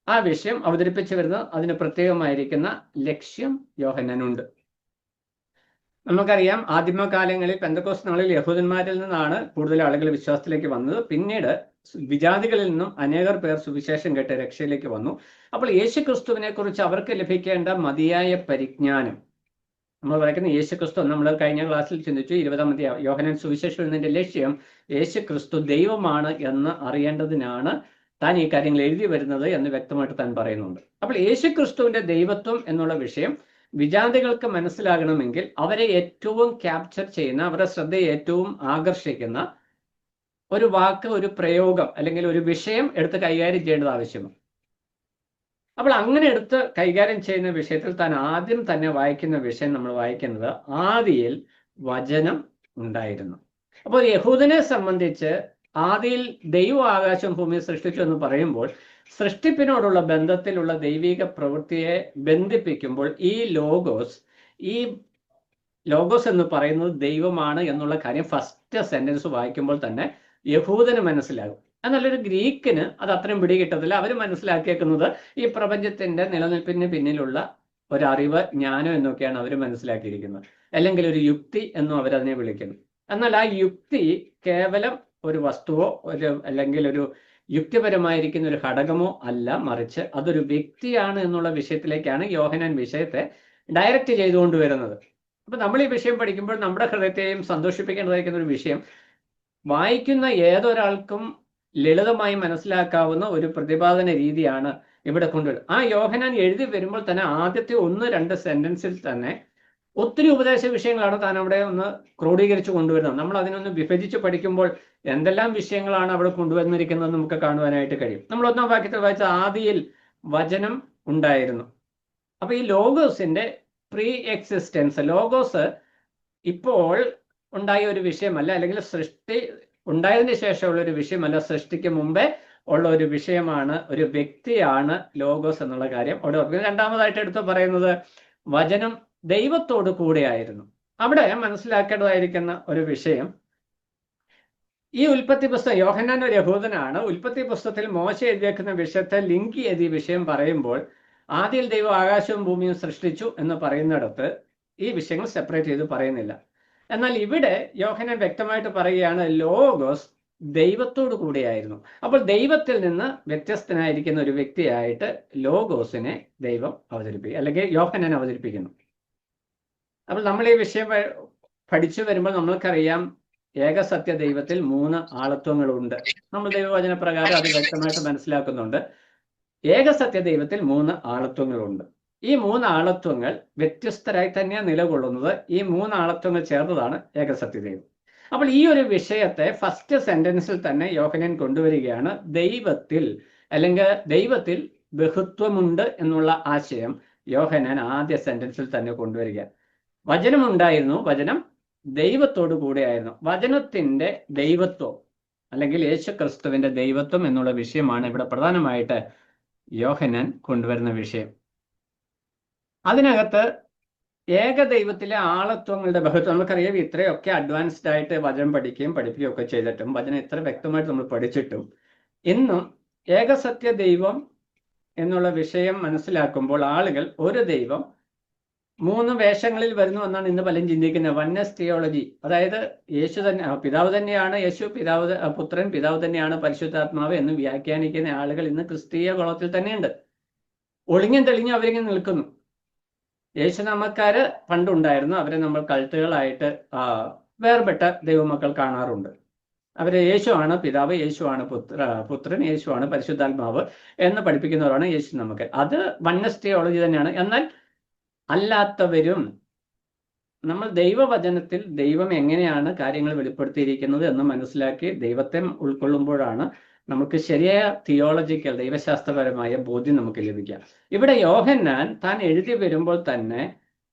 ആ വിഷയം അവതരിപ്പിച്ചു വരുന്നത്. അതിന് പ്രത്യേകമായിരിക്കുന്ന ലക്ഷ്യം യോഹന്നാനുണ്ട്. നമുക്കറിയാം ആദിമകാലങ്ങളിൽ പെന്തക്കോസ്ത് നാളിൽ യഹൂദന്മാരിൽ നിന്നാണ് കൂടുതൽ ആളുകൾ വിശ്വാസത്തിലേക്ക് വന്നത്. പിന്നീട് വിജാതികളിൽ നിന്നും അനേകർ പേർ സുവിശേഷം കേട്ട് രക്ഷയിലേക്ക് വന്നു. അപ്പോൾ യേശുക്രിസ്തുവിനെ കുറിച്ച് അവർക്ക് ലഭിക്കേണ്ട മതിയായ പരിജ്ഞാനം, നമ്മൾ പറയുന്ന യേശുക്രിസ്തു നമ്മൾ കഴിഞ്ഞ ക്ലാസ്സിൽ ചിന്തിച്ചു 20ാം അധ്യായം യോഹന്നാൻ സുവിശേഷം എന്നതിന്റെ ലക്ഷ്യം യേശുക്രിസ്തു ദൈവമാണ് എന്ന് അറിയേണ്ടതിനാണ് താൻ ഈ കാര്യങ്ങൾ എഴുതി വരുന്നത് എന്ന് വ്യക്തമായിട്ട് താൻ പറയുന്നുണ്ട്. അപ്പോൾ യേശുക്രിസ്തുവിന്റെ ദൈവത്വം എന്നുള്ള വിഷയം വിജാതികൾക്ക് മനസ്സിലാകണമെങ്കിൽ അവരെ ഏറ്റവും ക്യാപ്ചർ ചെയ്യുന്ന, അവരുടെ ശ്രദ്ധയെ ഏറ്റവും ആകർഷിക്കുന്ന ഒരു വാക്ക്, ഒരു പ്രയോഗം അല്ലെങ്കിൽ ഒരു വിഷയം എടുത്ത് കൈകാര്യം ചെയ്യേണ്ടത് ആവശ്യമാണ്. അപ്പോൾ അങ്ങനെ എടുത്ത് കൈകാര്യം ചെയ്യുന്ന വിഷയത്തിൽ താൻ ആദ്യം തന്നെ വായിക്കുന്ന വിഷയം നമ്മൾ വായിക്കുന്നത് ആദിയിൽ വചനം ഉണ്ടായിരുന്നു. അപ്പോൾ യഹൂദനെ സംബന്ധിച്ച് ആദിയിൽ ദൈവം ആകാശം ഭൂമി സൃഷ്ടിച്ചു എന്ന് പറയുമ്പോൾ സൃഷ്ടിപ്പിനോടുള്ള ബന്ധത്തിലുള്ള ദൈവിക പ്രവൃത്തിയെ ബന്ധിപ്പിക്കുമ്പോൾ ഈ ലോഗോസ് എന്ന് പറയുന്നത് ദൈവമാണ് എന്നുള്ള കാര്യം ഫസ്റ്റ് സെന്റൻസ് വായിക്കുമ്പോൾ തന്നെ യഹൂദന് മനസ്സിലാകും. എന്നല്ലൊരു ഗ്രീക്കിന് അത് അത്രയും പിടികിട്ടത്തില്ല. അവർ മനസ്സിലാക്കിയേക്കുന്നത് ഈ പ്രപഞ്ചത്തിന്റെ നിലനിൽപ്പിന് പിന്നിലുള്ള ഒരറിവ്, ജ്ഞാനം എന്നൊക്കെയാണ് അവർ മനസ്സിലാക്കിയിരിക്കുന്നത്. അല്ലെങ്കിൽ ഒരു യുക്തി എന്നും അവരതിനെ വിളിക്കുന്നു. എന്നാൽ ആ യുക്തി കേവലം ഒരു വസ്തുവോ അല്ലെങ്കിൽ ഒരു യുക്തിപരമായിരിക്കുന്ന ഒരു ഘടകമോ അല്ല, മറിച്ച് അതൊരു വ്യക്തിയാണ് എന്നുള്ള വിഷയത്തിലേക്കാണ് യോഹന്നാൻ വിഷയത്തെ ഡയറക്റ്റ് ചെയ്തുകൊണ്ട് വരുന്നത്. അപ്പൊ നമ്മൾ ഈ വിഷയം പഠിക്കുമ്പോൾ നമ്മുടെ ഹൃദയത്തെയും സന്തോഷിപ്പിക്കേണ്ടതായിരിക്കുന്ന ഒരു വിഷയം, വായിക്കുന്ന ഏതൊരാൾക്കും ലളിതമായി മനസ്സിലാക്കാവുന്ന ഒരു പ്രതിപാദന രീതിയാണ് ഇവിടെ കൊണ്ടുവരുന്നത്. ആ യോഹന്നാൻ എഴുതി വരുമ്പോൾ തന്നെ ആദ്യത്തെ 1-2 സെന്റൻസിൽ തന്നെ ഒത്തിരി ഉപദേശ വിഷയങ്ങളാണ് താൻ അവിടെ ഒന്ന് ക്രോഡീകരിച്ച് കൊണ്ടുവരുന്നത്. നമ്മൾ അതിനൊന്ന് വിഭജിച്ച് പഠിക്കുമ്പോൾ എന്തെല്ലാം വിഷയങ്ങളാണ് അവിടെ കൊണ്ടുവന്നിരിക്കുന്നത് നമുക്ക് കാണുവാനായിട്ട് കഴിയും. നമ്മൾ 1-ാം വാക്യത്തിൽ വായിച്ച ആദിയിൽ വചനം ഉണ്ടായിരുന്നു. അപ്പൊ ഈ ലോഗോസിന്റെ പ്രീ എക്സിസ്റ്റൻസ്, ലോഗോസ് ഇപ്പോൾ ഉണ്ടായ ഒരു വിഷയമല്ല, അല്ലെങ്കിൽ സൃഷ്ടി ഉണ്ടായതിന് ശേഷമുള്ള ഒരു വിഷയമല്ല, സൃഷ്ടിക്ക് മുമ്പേ ഉള്ള ഒരു വിഷയമാണ്, ഒരു വ്യക്തിയാണ് ലോഗോസ് എന്നുള്ള കാര്യം അവിടെ ഓർക്കുന്നത്. രണ്ടാമതായിട്ട് എടുത്ത് പറയുന്നത് വചനം ദൈവത്തോട് കൂടെയായിരുന്നു. അവിടെ മനസ്സിലാക്കേണ്ടതായിരിക്കുന്ന ഒരു വിഷയം, ഈ ഉൽപ്പത്തി പുസ്തകം, യോഹന്നാൻ ഒരു യഹൂദനാണ്. ഉൽപ്പത്തി പുസ്തകത്തിൽ മോശ എഴുതിയേക്കുന്ന വിഷയത്തെ ലിങ്ക് ചെയ്ത് ഈ വിഷയം പറയുമ്പോൾ ആദ്യം ദൈവം ആകാശവും ഭൂമിയും സൃഷ്ടിച്ചു എന്ന് പറയുന്നിടത്ത് ഈ വിഷയങ്ങൾ സെപ്പറേറ്റ് ചെയ്ത് പറയുന്നില്ല. എന്നാൽ ഇവിടെ യോഹന്നാൻ വ്യക്തമായിട്ട് പറയുകയാണ് ലോഗോസ് ദൈവത്തോടു കൂടെയായിരുന്നു. അപ്പോൾ ദൈവത്തിൽ നിന്ന് വ്യത്യസ്തനായിരിക്കുന്ന ഒരു വ്യക്തിയായിട്ട് ലോഗോസിനെ ദൈവം അവതരിപ്പിക്കും, അല്ലെങ്കിൽ യോഹന്നാൻ അവതരിപ്പിക്കുന്നു. അപ്പോൾ നമ്മൾ ഈ വിഷയം പഠിച്ചു വരുമ്പോൾ നമ്മൾക്കറിയാം ഏകസത്യ ദൈവത്തിൽ 3 ആളത്വങ്ങളുണ്ട്. നമ്മൾ ദൈവവചന പ്രകാരം അത് വ്യക്തമായിട്ട് മനസ്സിലാക്കുന്നുണ്ട്. ഏകസത്യ ദൈവത്തിൽ 3 ആളത്വങ്ങളുണ്ട്. ഈ 3 ആളത്വങ്ങൾ വ്യത്യസ്തരായി തന്നെയാണ് നിലകൊള്ളുന്നത്. ഈ 3 ആളത്വങ്ങൾ ചേർന്നതാണ് ഏകസത്യ ദൈവം. അപ്പോൾ ഈ ഒരു വിഷയത്തെ ഫസ്റ്റ് സെന്റൻസിൽ തന്നെ യോഹന്നാൻ കൊണ്ടുവരികയാണ്. ദൈവത്തിൽ, അല്ലെങ്കിൽ ദൈവത്തിൽ ബഹുത്വമുണ്ട് എന്നുള്ള ആശയം യോഹന്നാൻ ആദ്യ സെന്റൻസിൽ തന്നെ കൊണ്ടുവരിക. വചനമുണ്ടായിരുന്നു, വചനം ദൈവത്തോടു കൂടെയായിരുന്നു. വചനത്തിന്റെ ദൈവത്വം, അല്ലെങ്കിൽ യേശു ക്രിസ്തുവിന്റെ ദൈവത്വം എന്നുള്ള വിഷയമാണ് ഇവിടെ പ്രധാനമായിട്ട് യോഹന്നാൻ കൊണ്ടുവരുന്ന വിഷയം. അതിനകത്ത് ഏകദൈവത്തിലെ ആളത്വങ്ങളുടെ ബഹുത്വം, നമുക്കറിയാം ഇത്രയൊക്കെ അഡ്വാൻസ്ഡ് ആയിട്ട് വചനം പഠിക്കുകയും പഠിപ്പിക്കുകയും ഒക്കെ ചെയ്തിട്ടും, വചനം ഇത്ര വ്യക്തമായിട്ട് നമ്മൾ പഠിച്ചിട്ടും ഇന്നും ഏകസത്യ ദൈവം എന്നുള്ള വിഷയം മനസ്സിലാക്കുമ്പോൾ ആളുകൾ ഒരു ദൈവം 3 വേഷങ്ങളിൽ വരുന്നു എന്നാണ് ഇന്ന് പലരും ചിന്തിക്കുന്നത്. വൺനെസ് തിയോളജി, അതായത് യേശു തന്നെ, പിതാവ് തന്നെയാണ് യേശു, പുത്രൻ, പിതാവ് തന്നെയാണ് പരിശുദ്ധാത്മാവ് എന്ന് വ്യാഖ്യാനിക്കുന്ന ആളുകൾ ഇന്ന് ക്രിസ്തീയ കുളത്തിൽ തന്നെയുണ്ട്. ഒളിഞ്ഞും തെളിഞ്ഞും അവരിങ്ങനെ നിൽക്കുന്നു. യേശുനാമക്കാര് പണ്ടുണ്ടായിരുന്നു, അവരെ നമ്മൾ കൾട്ടുകളായിട്ട് വേർപെട്ട ദൈവമക്കൾ കാണാറുണ്ട്. അവര് യേശുവാണ് പിതാവ്, യേശുവാണ് പുത്രൻ, യേശുവാണ് പരിശുദ്ധാത്മാവ് എന്ന് പഠിപ്പിക്കുന്നവരാണ് യേശുനാമക്കാർ. അത് വൺനെസ് തിയോളജി തന്നെയാണ്. എന്നാൽ അല്ലാത്തവരും നമ്മൾ ദൈവവചനത്തിൽ ദൈവം എങ്ങനെയാണ് കാര്യങ്ങൾ വെളിപ്പെടുത്തിയിരിക്കുന്നത് എന്ന് മനസ്സിലാക്കി ദൈവത്തെ ഉൾക്കൊള്ളുമ്പോഴാണ് നമുക്ക് ശരിയായ തിയോളജിക്കൽ, ദൈവശാസ്ത്രപരമായ ബോധ്യം നമുക്ക് ലഭിക്കുക. ഇവിടെ യോഹന്നാൻ താൻ എഴുതി വരുമ്പോൾ തന്നെ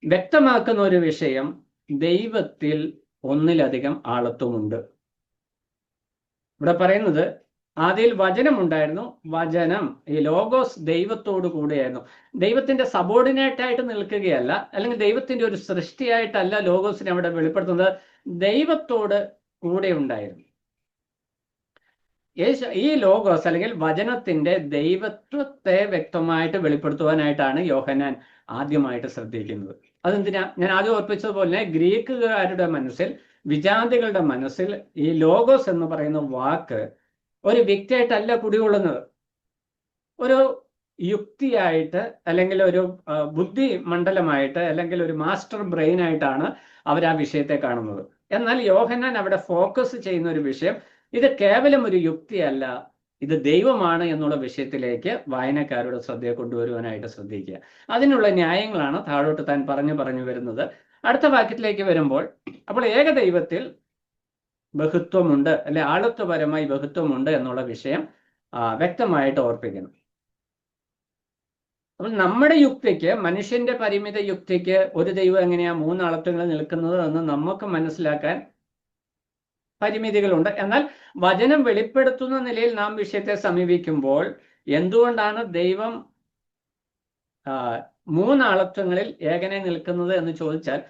വ്യക്തമാക്കുന്ന ഒരു വിഷയം, ദൈവത്തിൽ ഒന്നിലധികം ആളത്വമുണ്ട്. ഇവിടെ പറയുന്നത് ആദ്യം വചനം ഉണ്ടായിരുന്നു, വചനം, ഈ ലോഗോസ് ദൈവത്തോടു കൂടെയായിരുന്നു. ദൈവത്തിന്റെ സബോർഡിനേറ്റ് ആയിട്ട് നിൽക്കുകയല്ല, അല്ലെങ്കിൽ ദൈവത്തിന്റെ ഒരു സൃഷ്ടിയായിട്ടല്ല ലോഗോസിനെ അവിടെ വെളിപ്പെടുത്തുന്നത്, ദൈവത്തോട് കൂടെ ഉണ്ടായിരുന്നു. ഈ ലോഗോസ് അല്ലെങ്കിൽ വചനത്തിന്റെ ദൈവത്വത്തെ വ്യക്തമായിട്ട് വെളിപ്പെടുത്തുവാനായിട്ടാണ് യോഹന്നാൻ ആദ്യമായിട്ട് ശ്രദ്ധിക്കുന്നത്. അതെന്തിനാ? ഞാൻ ആദ്യം ഓർപ്പിച്ചതുപോലെ ഗ്രീക്കുകാരുടെ മനസ്സിൽ, വിജാതികളുടെ മനസ്സിൽ ഈ ലോഗോസ് എന്ന് പറയുന്ന വാക്ക് ഒരു വ്യക്തിയായിട്ടല്ല കുടികൊള്ളുന്നത്, ഒരു യുക്തിയായിട്ട്, അല്ലെങ്കിൽ ഒരു ബുദ്ധി മണ്ഡലമായിട്ട്, അല്ലെങ്കിൽ ഒരു മാസ്റ്റർ ബ്രെയിൻ ആയിട്ടാണ് അവർ ആ വിഷയത്തെ കാണുന്നത്. എന്നാൽ യോഹന്നാൻ അവിടെ ഫോക്കസ് ചെയ്യുന്ന ഒരു വിഷയം, ഇത് കേവലം ഒരു യുക്തിയല്ല, ഇത് ദൈവമാണ് എന്നുള്ള വിഷയത്തിലേക്ക് വായനക്കാരുടെ ശ്രദ്ധയെ കൊണ്ടുവരുവാനായിട്ട് ശ്രദ്ധിക്കുക. അതിനുള്ള ന്യായങ്ങളാണ് താഴോട്ട് താൻ പറഞ്ഞു വരുന്നത്. അടുത്ത വാക്യത്തിലേക്ക് വരുമ്പോൾ, അപ്പോൾ ഏകദൈവത്തിൽ ബഹുത്വമുണ്ട്, അല്ലെ ആളത്വപരമായി ബഹുത്വമുണ്ട് എന്നുള്ള വിഷയം വ്യക്തമായിട്ട് ഓർപ്പിക്കണം. അപ്പോൾ നമ്മുടെ യുക്തിക്ക്, മനുഷ്യന്റെ പരിമിത യുക്തിക്ക് ഒരു ദൈവം എങ്ങനെയാ 3 ആളത്വങ്ങളിൽ നിൽക്കുന്നത് എന്ന് നമുക്ക് മനസ്സിലാക്കാൻ പരിമിതികളുണ്ട്. എന്നാൽ വചനം വെളിപ്പെടുത്തുന്ന നിലയിൽ നാം വിഷയത്തെ സമീപിക്കുമ്പോൾ എന്തുകൊണ്ടാണ് ദൈവം 3 ആളത്വങ്ങളിൽ ഏകനെ നിൽക്കുന്നത് എന്ന് ചോദിച്ചാൽ,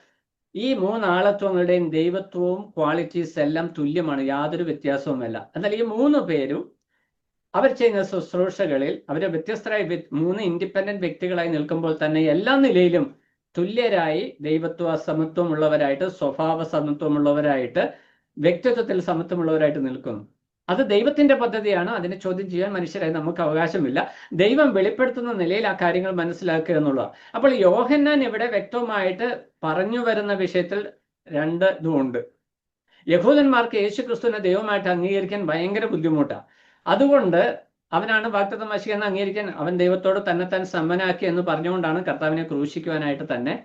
ഈ 3 ആളത്വങ്ങളുടെയും ദൈവത്വവും ക്വാളിറ്റീസ് എല്ലാം തുല്യമാണ്, യാതൊരു വ്യത്യാസവുമല്ല. എന്നാൽ ഈ 3 പേരും അവർ ചെയ്യുന്ന ശുശ്രൂഷകളിൽ അവർ വ്യത്യസ്തരായ 3 ഇൻഡിപെൻഡന്റ് വ്യക്തികളായി നിൽക്കുമ്പോൾ തന്നെ എല്ലാ നിലയിലും തുല്യരായി, ദൈവത്വ സമത്വമുള്ളവരായിട്ട്, സ്വഭാവ സമത്വമുള്ളവരായിട്ട്, വ്യക്തിത്വത്തിൽ സമത്വമുള്ളവരായിട്ട് നിൽക്കുന്നു. അത് ദൈവത്തിന്റെ പദ്ധതിയാണ്. അതിനെ ചോദ്യം ചെയ്യാൻ മനുഷ്യരായി നമുക്ക് അവകാശമില്ല. ദൈവം വെളിപ്പെടുത്തുന്ന നിലയിൽ ആ കാര്യങ്ങൾ മനസ്സിലാക്കുക എന്നുള്ളതാണ്. അപ്പോൾ യോഹന്നാൻ ഇവിടെ വ്യക്തമായിട്ട് പറഞ്ഞു വരുന്ന വിഷയത്തിൽ രണ്ട് ഇതുമുണ്ട്. യഹൂദന്മാർക്ക് യേശു ക്രിസ്തുവിനെ ദൈവമായിട്ട് അംഗീകരിക്കാൻ ഭയങ്കര ബുദ്ധിമുട്ടാണ്. അതുകൊണ്ട് അവനാണ് വാഗ്ദത്ത മശിഹ എന്ന് അംഗീകരിക്കാൻ അവൻ ദൈവത്തോട് തന്നെത്താൻ സമനാക്കി എന്ന് പറഞ്ഞുകൊണ്ടാണ് കർത്താവിനെ ക്രൂശിക്കുവാനായിട്ട് തന്നെ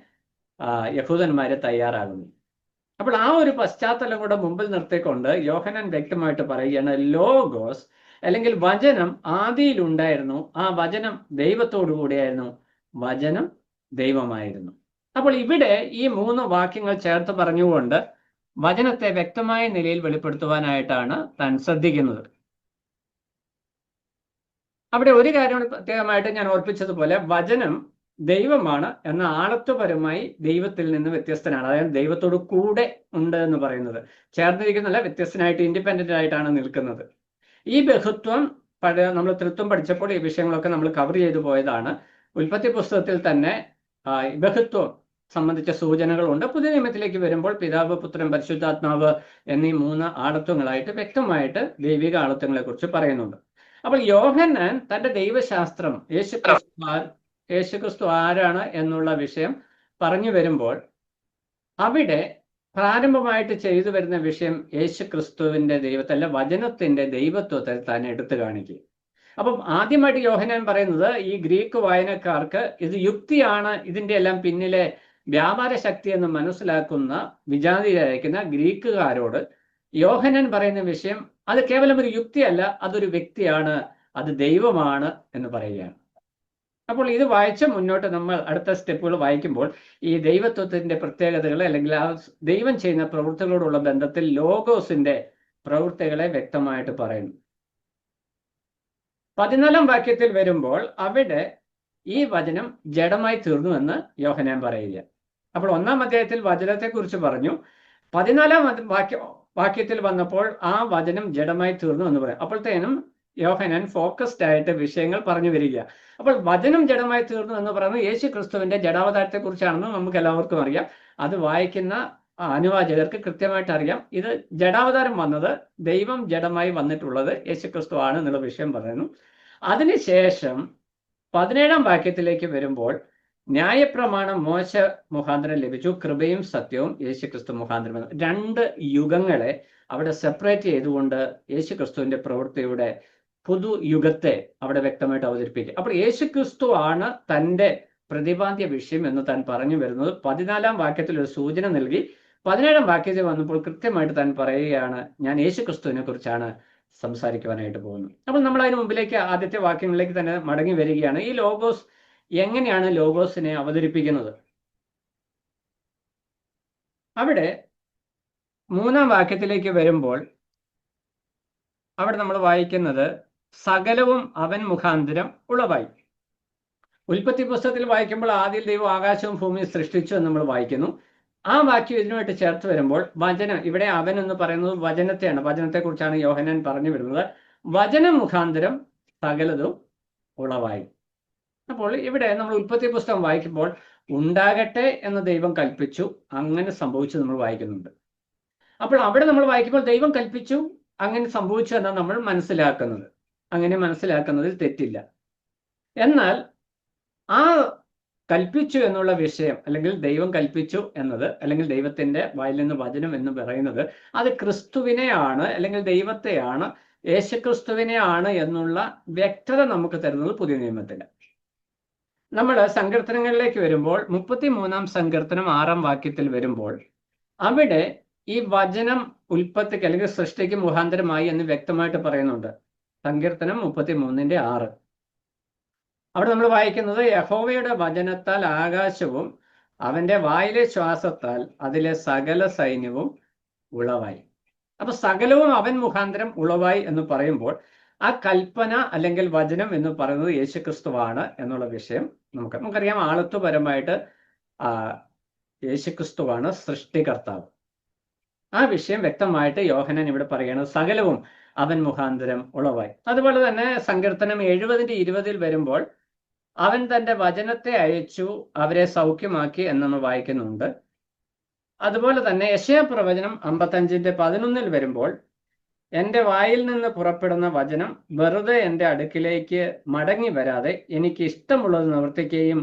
യഹൂദന്മാരെ തയ്യാറാകുന്നത്. അപ്പോൾ ആ ഒരു പശ്ചാത്തലം കൂടെ മുമ്പിൽ നിർത്തിക്കൊണ്ട് യോഹന്നാൻ വ്യക്തമായിട്ട് പറയുകയാണ്, ലോഗോസ് അല്ലെങ്കിൽ വചനം ആദിയിലുണ്ടായിരുന്നു, ആ വചനം ദൈവത്തോടു കൂടിയായിരുന്നു, വചനം ദൈവമായിരുന്നു. അപ്പോൾ ഇവിടെ ഈ 3 വാക്യങ്ങൾ ചേർത്ത് പറഞ്ഞുകൊണ്ട് വചനത്തെ വ്യക്തമായ നിലയിൽ വെളിപ്പെടുത്തുവാനായിട്ടാണ് താൻ ശ്രദ്ധിക്കുന്നത്. അവിടെ ഒരു കാര്യം പ്രത്യേകമായിട്ട് ഞാൻ ഓർപ്പിച്ചതുപോലെ, വചനം ദൈവമാണ് എന്ന ആളത്വപരമായി ദൈവത്തിൽ നിന്ന് വ്യത്യസ്തനാണ്. അതായത് ദൈവത്തോട് കൂടെ ഉണ്ട് എന്ന് പറയുന്നത്, ചേർന്നിരിക്കുന്നല്ല, വ്യത്യസ്തനായിട്ട് ഇൻഡിപെൻഡന്റ് ആയിട്ടാണ് നിൽക്കുന്നത്. ഈ ബഹുത്വം നമ്മൾ തൃത്വം പഠിച്ചപ്പോൾ ഈ വിഷയങ്ങളൊക്കെ നമ്മൾ കവർ ചെയ്തു പോയതാണ്. ഉൽപ്പത്തി പുസ്തകത്തിൽ തന്നെ ബഹുത്വം സംബന്ധിച്ച സൂചനകളുണ്ട്. പുതിയ നിയമത്തിലേക്ക് വരുമ്പോൾ പിതാവ്, പുത്രൻ, പരിശുദ്ധാത്മാവ് എന്നീ 3 ആളത്വങ്ങളായിട്ട് വ്യക്തമായിട്ട് ദൈവിക ആളത്വങ്ങളെ കുറിച്ച് പറയുന്നുണ്ട്. അപ്പോൾ യോഹന്നാൻ തന്റെ ദൈവശാസ്ത്രം, യേശുക്രിസ്തു ആരാണ് എന്നുള്ള വിഷയം പറഞ്ഞു വരുമ്പോൾ അവിടെ പ്രാരംഭമായിട്ട് ചെയ്തു വരുന്ന വിഷയം യേശുക്രിസ്തുവിന്റെ ദൈവത്തല്ല, വചനത്തിന്റെ ദൈവത്വത്തെ താൻ എടുത്തു കാണിക്കുക. അപ്പം ആദ്യമായിട്ട് യോഹന്നാൻ പറയുന്നത് ഈ ഗ്രീക്ക് വായനക്കാർക്ക് ഇത് യുക്തിയാണ്, ഇതിന്റെ എല്ലാം പിന്നിലെ വ്യാപാര ശക്തി എന്ന് മനസ്സിലാക്കുന്ന വിജാതിയായിരിക്കുന്ന ഗ്രീക്കുകാരോട് യോഹന്നാൻ പറയുന്ന വിഷയം അത് കേവലം ഒരു യുക്തിയല്ല, അതൊരു വ്യക്തിയാണ്, അത് ദൈവമാണ് എന്ന് പറയുകയാണ്. അപ്പോൾ ഇത് വായിച്ച് മുന്നോട്ട് നമ്മൾ അടുത്ത സ്റ്റെപ്പുകൾ വായിക്കുമ്പോൾ ഈ ദൈവത്വത്തിന്റെ പ്രത്യേകതകൾ അല്ലെങ്കിൽ ആ ദൈവം ചെയ്യുന്ന പ്രവൃത്തികളോടുള്ള ബന്ധത്തിൽ ലോഗോസിന്റെ പ്രവൃത്തികളെ വ്യക്തമായിട്ട് പറയുന്നു. 14-ാം വാക്യത്തിൽ വരുമ്പോൾ അവിടെ ഈ വചനം ജഡമായി തീർന്നു എന്ന് യോഹന്നാൻ പറയുക. അപ്പോൾ 1-ാം അധ്യായത്തിൽ വചനത്തെക്കുറിച്ച് പറഞ്ഞു, 14-ാം വാക്യത്തിൽ വന്നപ്പോൾ ആ വചനം ജഡമായി തീർന്നു എന്ന് പറയാം. അപ്പോഴത്തേനും യോഹന്നാൻ ഫോക്കസ്ഡ് ആയിട്ട് വിഷയങ്ങൾ പറഞ്ഞു വരിക. അപ്പോൾ വചനം ജഡമായി തീർന്നു എന്ന് പറയുന്നത് യേശു ക്രിസ്തുവിന്റെ ജഡാവതാരത്തെ കുറിച്ചാണെന്ന് നമുക്ക് എല്ലാവർക്കും അറിയാം. അത് വായിക്കുന്ന അനുവാചകർക്ക് കൃത്യമായിട്ട് അറിയാം. ഇത് ജഡാവതാരം വന്നത്, ദൈവം ജഡമായി വന്നിട്ടുള്ളത് യേശു ക്രിസ്തു ആണ് എന്നുള്ള വിഷയം പറയുന്നു. അതിനുശേഷം 17-ാം വാക്യത്തിലേക്ക് വരുമ്പോൾ ന്യായപ്രമാണം മോശ മുഖാന്തരം ലഭിച്ചു, കൃപയും സത്യവും യേശു ക്രിസ്തു മുഖാന്തരം. 2 യുഗങ്ങളെ അവിടെ സെപ്പറേറ്റ് ചെയ്തുകൊണ്ട് യേശു ക്രിസ്തുവിന്റെ പ്രവൃത്തിയുടെ പുതുയുഗത്തെ അവിടെ വ്യക്തമായിട്ട് അവതരിപ്പിക്കുക. അപ്പോൾ യേശു ക്രിസ്തു ആണ് തൻ്റെ പ്രതിപാദ്യ വിഷയം എന്ന് താൻ പറഞ്ഞു വരുന്നത് 14-ാം വാക്യത്തിൽ ഒരു സൂചന നൽകി. 17-ാം വാക്യത്തിൽ വന്നപ്പോൾ കൃത്യമായിട്ട് താൻ പറയുകയാണ്, ഞാൻ യേശു ക്രിസ്തുവിനെ കുറിച്ചാണ് സംസാരിക്കുവാനായിട്ട് പോകുന്നത്. അപ്പോൾ നമ്മൾ അതിന് മുമ്പിലേക്ക് ആദ്യത്തെ വാക്യങ്ങളിലേക്ക് തന്നെ മടങ്ങി വരികയാണ്. ഈ ലോഗോസ് എങ്ങനെയാണ് ലോഗോസിനെ അവതരിപ്പിക്കുന്നത്? അവിടെ 3-ാം വാക്യത്തിലേക്ക് വരുമ്പോൾ അവിടെ നമ്മൾ വായിക്കുന്നത്, സകലവും അവൻ മുഖാന്തരം ഉളവായി. ഉൽപ്പത്തി പുസ്തകത്തിൽ വായിക്കുമ്പോൾ ആദ്യം ദൈവം ആകാശവും ഭൂമിയും സൃഷ്ടിച്ചു എന്ന് നമ്മൾ വായിക്കുന്നു. ആ വാക്യം ഇതിനുമായിട്ട് ചേർത്ത് വരുമ്പോൾ വചനം, ഇവിടെ അവൻ എന്ന് പറയുന്നത് വചനത്തെയാണ്, വചനത്തെക്കുറിച്ചാണ് യോഹന്നാൻ പറഞ്ഞു വരുന്നത്. വചനം മുഖാന്തരം സകലതും ഉളവായി. അപ്പോൾ ഇവിടെ നമ്മൾ ഉൽപ്പത്തി പുസ്തകം വായിക്കുമ്പോൾ ഉണ്ടാകട്ടെ എന്ന് ദൈവം കൽപ്പിച്ചു, അങ്ങനെ സംഭവിച്ചു നമ്മൾ വായിക്കുന്നുണ്ട്. അപ്പോൾ അവിടെ നമ്മൾ വായിക്കുമ്പോൾ ദൈവം കൽപ്പിച്ചു, അങ്ങനെ സംഭവിച്ചു എന്നാണ് നമ്മൾ മനസ്സിലാക്കുന്നത്. അങ്ങനെ മനസ്സിലാക്കുന്നതിൽ തെറ്റില്ല. എന്നാൽ ആ കൽപ്പിച്ചു എന്നുള്ള വിഷയം, അല്ലെങ്കിൽ ദൈവം കൽപ്പിച്ചു എന്നത്, അല്ലെങ്കിൽ ദൈവത്തിന്റെ വായിൽ നിന്ന് വചനം എന്ന് പറയുന്നത്, അത് ക്രിസ്തുവിനെയാണ് അല്ലെങ്കിൽ ദൈവത്തെയാണ്, യേശുക്രിസ്തുവിനെയാണ് എന്നുള്ള വ്യക്തത നമുക്ക് തരുന്നത് പുതിയ നിയമത്തില്. നമ്മൾ സങ്കീർത്തനങ്ങളിലേക്ക് വരുമ്പോൾ 33-ാം സങ്കീർത്തനം 6-ാം വാക്യത്തിൽ വരുമ്പോൾ അവിടെ ഈ വചനം ഉൽപ്പത്തിക്ക് അല്ലെങ്കിൽ സൃഷ്ടിക്ക് മുഖാന്തരമായി എന്ന് വ്യക്തമായിട്ട് പറയുന്നുണ്ട്. സങ്കീർത്തനം 33:6. അവിടെ നമ്മൾ വായിക്കുന്നത്, യഹോവയുടെ വചനത്താൽ ആകാശവും അവന്റെ വായിലെ ശ്വാസത്താൽ അതിലെ സകല സൈന്യവും ഉളവായി. അപ്പൊ സകലവും അവൻ മുഖാന്തരം ഉളവായി എന്ന് പറയുമ്പോൾ ആ കൽപ്പന അല്ലെങ്കിൽ വചനം എന്ന് പറയുന്നത് യേശുക്രിസ്തുവാണ് എന്നുള്ള വിഷയം നമുക്കറിയാം. ആളത്വപരമായിട്ട് യേശുക്രിസ്തുവാണ് സൃഷ്ടികർത്താവ്. ആ വിഷയം വ്യക്തമായിട്ട് യോഹന്നാൻ ഇവിടെ പറയുന്നത്, സകലവും അവൻ മുഖാന്തരം ഉളവായി. അതുപോലെ തന്നെ സങ്കീർത്തനം 70:20 വരുമ്പോൾ അവൻ തന്റെ വചനത്തെ അയച്ചു അവരെ സൗഖ്യമാക്കി എന്ന് നമ്മൾ വായിക്കുന്നുണ്ട്. അതുപോലെ തന്നെ യെശയ്യാ പ്രവചനം 55:11 വരുമ്പോൾ എൻ്റെ വായിൽ നിന്ന് പുറപ്പെടുന്ന വചനം വെറുതെ എൻ്റെ അടുക്കിലേക്ക് മടങ്ങി വരാതെ എനിക്ക് ഇഷ്ടമുള്ളത് നിവർത്തിക്കുകയും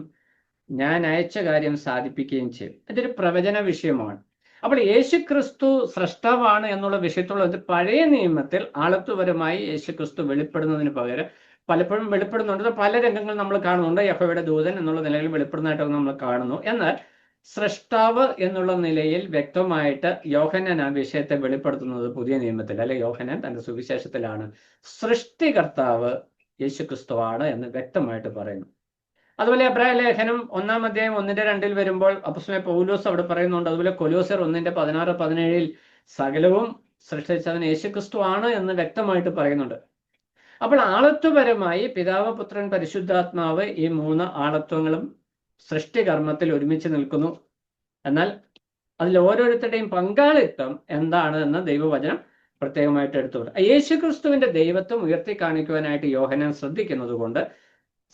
ഞാൻ അയച്ച കാര്യം സാധിപ്പിക്കുകയും ചെയ്യും. ഇതൊരു പ്രവചന വിഷയമാണ്. അപ്പോൾ യേശുക്രിസ്തു സ്രഷ്ടാവാണ് എന്നുള്ള വിഷയത്തോളം പഴയ നിയമത്തിൽ ആളത്വപരമായി യേശുക്രിസ്തു വെളിപ്പെടുന്നതിന് പകരം പലപ്പോഴും വെളിപ്പെടുന്നുണ്ട്. പല രംഗങ്ങൾ നമ്മൾ കാണുന്നുണ്ട്. യഹോവയുടെ ദൂതൻ എന്നുള്ള നിലയിൽ വെളിപ്പെടുന്നതായിട്ടൊക്കെ നമ്മൾ കാണുന്നു. എന്നാൽ സ്രഷ്ടാവ് എന്നുള്ള നിലയിൽ വ്യക്തമായിട്ട് യോഹന്നാൻ ആ വിഷയത്തെ വെളിപ്പെടുത്തുന്നത് പുതിയ നിയമത്തിൽ, അല്ലെ യോഹന്നാൻ തന്റെ സുവിശേഷത്തിലാണ് സൃഷ്ടികർത്താവ് യേശുക്രിസ്തുവാണ് എന്ന് വ്യക്തമായിട്ട് പറയുന്നു. അതുപോലെ എബ്രായ ലേഖനം 1-ാം അധ്യായം 1-2 വരുമ്പോൾ അപ്പോസ്തലനായ പൗലോസ് അവിടെ പറയുന്നുണ്ട്. അതുപോലെ കൊലോസ്യർ 1-16-17 സകലവും സൃഷ്ടിച്ചവൻ യേശുക്രിസ്തു ആണ് എന്ന് വ്യക്തമായിട്ട് പറയുന്നുണ്ട്. അപ്പോൾ ആളത്വപരമായി പിതാവ്, പുത്രൻ, പരിശുദ്ധാത്മാവ് ഈ 3 ആളത്വങ്ങളും സൃഷ്ടികർമ്മത്തിൽ ഒരുമിച്ച് നിൽക്കുന്നു. എന്നാൽ അതിൽ ഓരോരുത്തരുടെയും പങ്കാളിത്തം എന്താണ് എന്ന് ദൈവവചനം പ്രത്യേകമായിട്ട് എടുത്തുകൊണ്ട് യേശുക്രിസ്തുവിന്റെ ദൈവത്വം ഉയർത്തി കാണിക്കുവാനായിട്ട് യോഹന്നാൻ ശ്രദ്ധിക്കുന്നത് കൊണ്ട്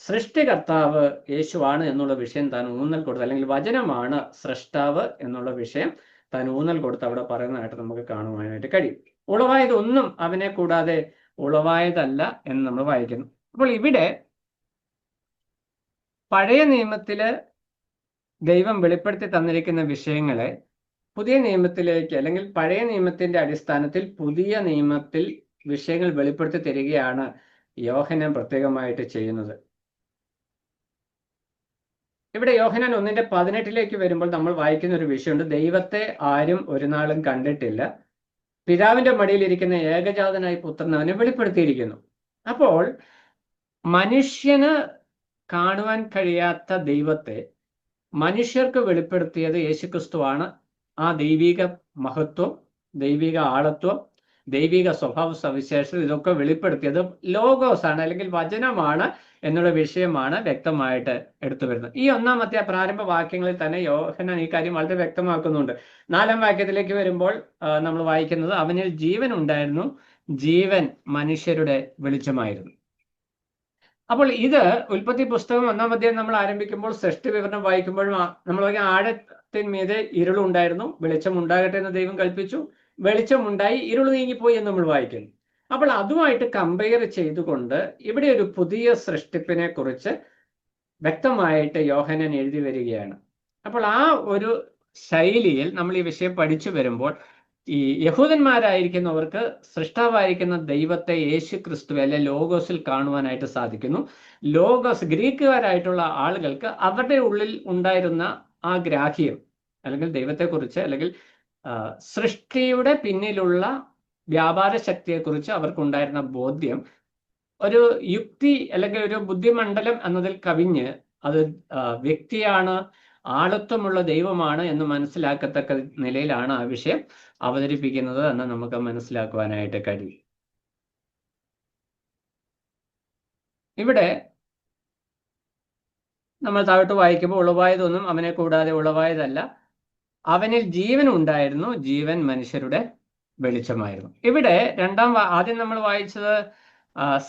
സൃഷ്ടികർത്താവ് യേശുവാണ് എന്നുള്ള വിഷയം താൻ ഊന്നൽ കൊടുത്ത്, അല്ലെങ്കിൽ വചനമാണ് സൃഷ്ടാവ് എന്നുള്ള വിഷയം താൻ ഊന്നൽ കൊടുത്ത് അവിടെ പറയുന്നതായിട്ട് നമുക്ക് കാണുവാനായിട്ട് കഴിയും. ഉളവായതൊന്നും അവനെ കൂടാതെ ഉളവായതല്ല എന്ന് നമ്മൾ വായിക്കുന്നു. അപ്പോൾ ഇവിടെ പഴയ നിയമത്തില് ദൈവം വെളിപ്പെടുത്തി തന്നിരിക്കുന്ന വിഷയങ്ങളെ പുതിയ നിയമത്തിലേക്ക്, അല്ലെങ്കിൽ പഴയ നിയമത്തിന്റെ അടിസ്ഥാനത്തിൽ പുതിയ നിയമത്തിൽ വിഷയങ്ങൾ വെളിപ്പെടുത്തി തരികയാണ് യോഹന്നാൻ പ്രത്യേകമായിട്ട് ചെയ്യുന്നത്. ഇവിടെ യോഹന്നാൻ 1:18 വരുമ്പോൾ നമ്മൾ വായിക്കുന്ന ഒരു വിഷയമുണ്ട്. ദൈവത്തെ ആരും ഒരു നാളും കണ്ടിട്ടില്ല, പിതാവിന്റെ മടിയിലിരിക്കുന്ന ഏകജാതനായ പുത്രൻ അവനെ വെളിപ്പെടുത്തിയിരിക്കുന്നു. അപ്പോൾ മനുഷ്യന് കാണുവാൻ കഴിയാത്ത ദൈവത്തെ മനുഷ്യർക്ക് വെളിപ്പെടുത്തിയത് യേശുക്രിസ്തുവാണ്. ആ ദൈവിക മഹത്വം, ദൈവിക ആളത്വം, ദൈവിക സ്വഭാവ സവിശേഷത ഇതൊക്കെ വെളിപ്പെടുത്തിയത് ലോഗോസ് ആണ്, അല്ലെങ്കിൽ വചനമാണ് എന്നുള്ള വിഷയമാണ് വ്യക്തമായിട്ട് എടുത്തു വരുന്നത്. ഈ 1-ാം അധ്യായ പ്രാരംഭ വാക്യങ്ങളിൽ തന്നെ യോഹന്നാൻ ഈ കാര്യം വളരെ വ്യക്തമാക്കുന്നുണ്ട്. 4-ാം വാക്യത്തിലേക്ക് വരുമ്പോൾ നമ്മൾ വായിക്കുന്നത് അവനിൽ ജീവൻ ഉണ്ടായിരുന്നു, ജീവൻ മനുഷ്യരുടെ വെളിച്ചമായിരുന്നു. അപ്പോൾ ഇത് ഉൽപ്പത്തി പുസ്തകം 1-ാം അധ്യായം നമ്മൾ ആരംഭിക്കുമ്പോൾ സൃഷ്ടി വിവരണം വായിക്കുമ്പോഴും നമ്മൾ ആഴത്തിന്മീതെ ഇരുളുണ്ടായിരുന്നു, വെളിച്ചം ഉണ്ടാകട്ടെ എന്ന് ദൈവം കൽപ്പിച്ചു, വെളിച്ചമുണ്ടായി, ഇരുൾ നീങ്ങിപ്പോയി എന്ന് നമ്മൾ വായിക്കുന്നു. അപ്പോൾ അതുമായിട്ട് കമ്പയർ ചെയ്തുകൊണ്ട് ഇവിടെ ഒരു പുതിയ സൃഷ്ടിപ്പിനെ കുറിച്ച് വ്യക്തമായിട്ട് യോഹന്നാൻ എഴുതി വരികയാണ്. അപ്പോൾ ആ ഒരു ശൈലിയിൽ നമ്മൾ ഈ വിഷയം പഠിച്ചു വരുമ്പോൾ ഈ യഹൂദന്മാരായിരിക്കുന്നവർക്ക് സൃഷ്ടാവായിരിക്കുന്ന ദൈവത്തെ യേശു ക്രിസ്തു അല്ലെ ലോഗോസിൽ കാണുവാനായിട്ട് സാധിക്കുന്നു. ലോഗോസ് ഗ്രീക്കുകാരായിട്ടുള്ള ആളുകൾക്ക് അവരുടെ ഉള്ളിൽ ഉണ്ടായിരുന്ന ആ ഗ്രാഹ്യം, അല്ലെങ്കിൽ ദൈവത്തെക്കുറിച്ച്, അല്ലെങ്കിൽ സൃഷ്ടിയുടെ പിന്നിലുള്ള വ്യാപാര ശക്തിയെക്കുറിച്ച് അവർക്കുണ്ടായിരുന്ന ബോധ്യം ഒരു യുക്തി അല്ലെങ്കിൽ ഒരു ബുദ്ധിമണ്ഡലം എന്നതിൽ കവിഞ്ഞ് അത് വ്യക്തിയാണ്, ആളത്വമുള്ള ദൈവമാണ് എന്ന് മനസ്സിലാക്കത്തക്ക നിലയിലാണ് ആ വിഷയം അവതരിപ്പിക്കുന്നത് എന്ന് നമുക്ക് മനസ്സിലാക്കുവാനായിട്ട് കഴിയും. ഇവിടെ നമ്മൾ താഴോട്ട് വായിക്കുമ്പോൾ ഉളവായതൊന്നും അവനെ കൂടാതെ ഉളവായതല്ല, അവനിൽ ജീവൻ ഉണ്ടായിരുന്നു, ജീവൻ മനുഷ്യരുടെ വെളിച്ചമായിരുന്നു. ഇവിടെ ആദ്യം നമ്മൾ വായിച്ചത്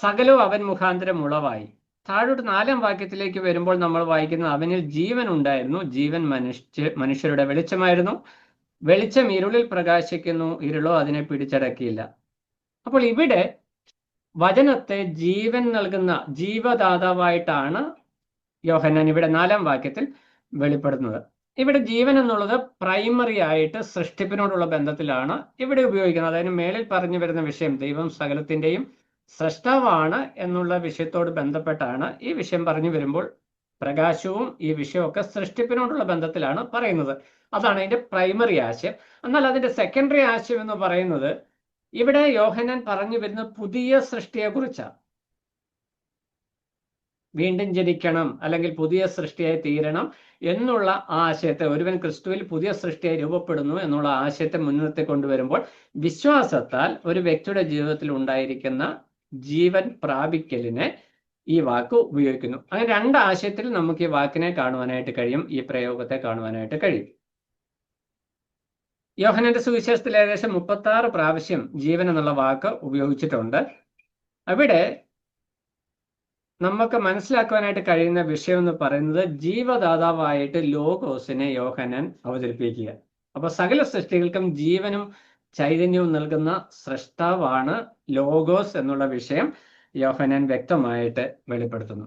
സകലവും അവൻ മുഖാന്തരം ഉളവായി. താഴോട്ട് 4-ാം വാക്യത്തിലേക്ക് വരുമ്പോൾ നമ്മൾ വായിക്കുന്നത് അവനിൽ ജീവൻ ഉണ്ടായിരുന്നു, ജീവൻ മനുഷ്യരുടെ വെളിച്ചമായിരുന്നു, വെളിച്ചം ഇരുളിൽ പ്രകാശിക്കുന്നു, ഇരുളോ അതിനെ പിടിച്ചടക്കിയില്ല. അപ്പോൾ ഇവിടെ വചനത്തെ ജീവൻ നൽകുന്ന ജീവദാതാവായിട്ടാണ് യോഹന്നാൻ ഇവിടെ 4-ാം വാക്യത്തിൽ വെളിപ്പെടുന്നത്. ഇവിടെ ജീവൻ എന്നുള്ളത് പ്രൈമറി ആയിട്ട് സൃഷ്ടിപ്പിനോടുള്ള ബന്ധത്തിലാണ് ഇവിടെ ഉപയോഗിക്കുന്നത്. അതിന് മേളിൽ പറഞ്ഞു വരുന്ന വിഷയം ദൈവം സകലത്തിൻ്റെയും സൃഷ്ടാവാണ് എന്നുള്ള വിഷയത്തോട് ബന്ധപ്പെട്ടാണ് ഈ വിഷയം പറഞ്ഞു വരുമ്പോൾ പ്രകാശവും ഈ വിഷയമൊക്കെ സൃഷ്ടിപ്പിനോടുള്ള ബന്ധത്തിലാണ് പറയുന്നത്. അതാണ് അതിന്റെ പ്രൈമറി ആശയം. എന്നാൽ അതിന്റെ സെക്കൻഡറി ആശയം എന്ന് പറയുന്നത് ഇവിടെ യോഹന്നാൻ പറഞ്ഞു വരുന്ന പുതിയ സൃഷ്ടിയെക്കുറിച്ചാണ്. വീണ്ടും ജനിക്കണം, അല്ലെങ്കിൽ പുതിയ സൃഷ്ടിയായി തീരണം എന്നുള്ള ആശയത്തെ, ഒരുവൻ ക്രിസ്തുവിൽ പുതിയ സൃഷ്ടിയായി രൂപപ്പെടുന്നു എന്നുള്ള ആശയത്തെ മുൻനിർത്തി കൊണ്ടുവരുമ്പോൾ വിശ്വാസത്താൽ ഒരു വ്യക്തിയുടെ ജീവിതത്തിൽ ഉണ്ടായിരിക്കുന്ന ജീവൻ പ്രാപിക്കലിനെ ഈ വാക്ക് ഉപയോഗിക്കുന്നു. അങ്ങനെ 2 ആശയത്തിൽ നമുക്ക് ഈ വാക്കിനെ കാണുവാനായിട്ട് കഴിയും, ഈ പ്രയോഗത്തെ കാണുവാനായിട്ട് കഴിയും. യോഹന്നാന്റെ സുവിശേഷത്തിൽ ഏകദേശം 36 പ്രാവശ്യം ജീവൻ എന്നുള്ള വാക്ക് ഉപയോഗിച്ചിട്ടുണ്ട്. അവിടെ നമുക്ക് മനസ്സിലാക്കുവാനായിട്ട് കഴിയുന്ന വിഷയം എന്ന് പറയുന്നത് ജീവദാതാവായിട്ട് ലോഗോസിനെ യോഹന്നാൻ അവതരിപ്പിക്കുക. അപ്പൊ സകല സൃഷ്ടികൾക്കും ജീവനും ചൈതന്യവും നൽകുന്ന സ്രഷ്ടാവാണ് ലോഗോസ് എന്നുള്ള വിഷയം യോഹന്നാൻ വ്യക്തമായിട്ട് വെളിപ്പെടുത്തുന്നു.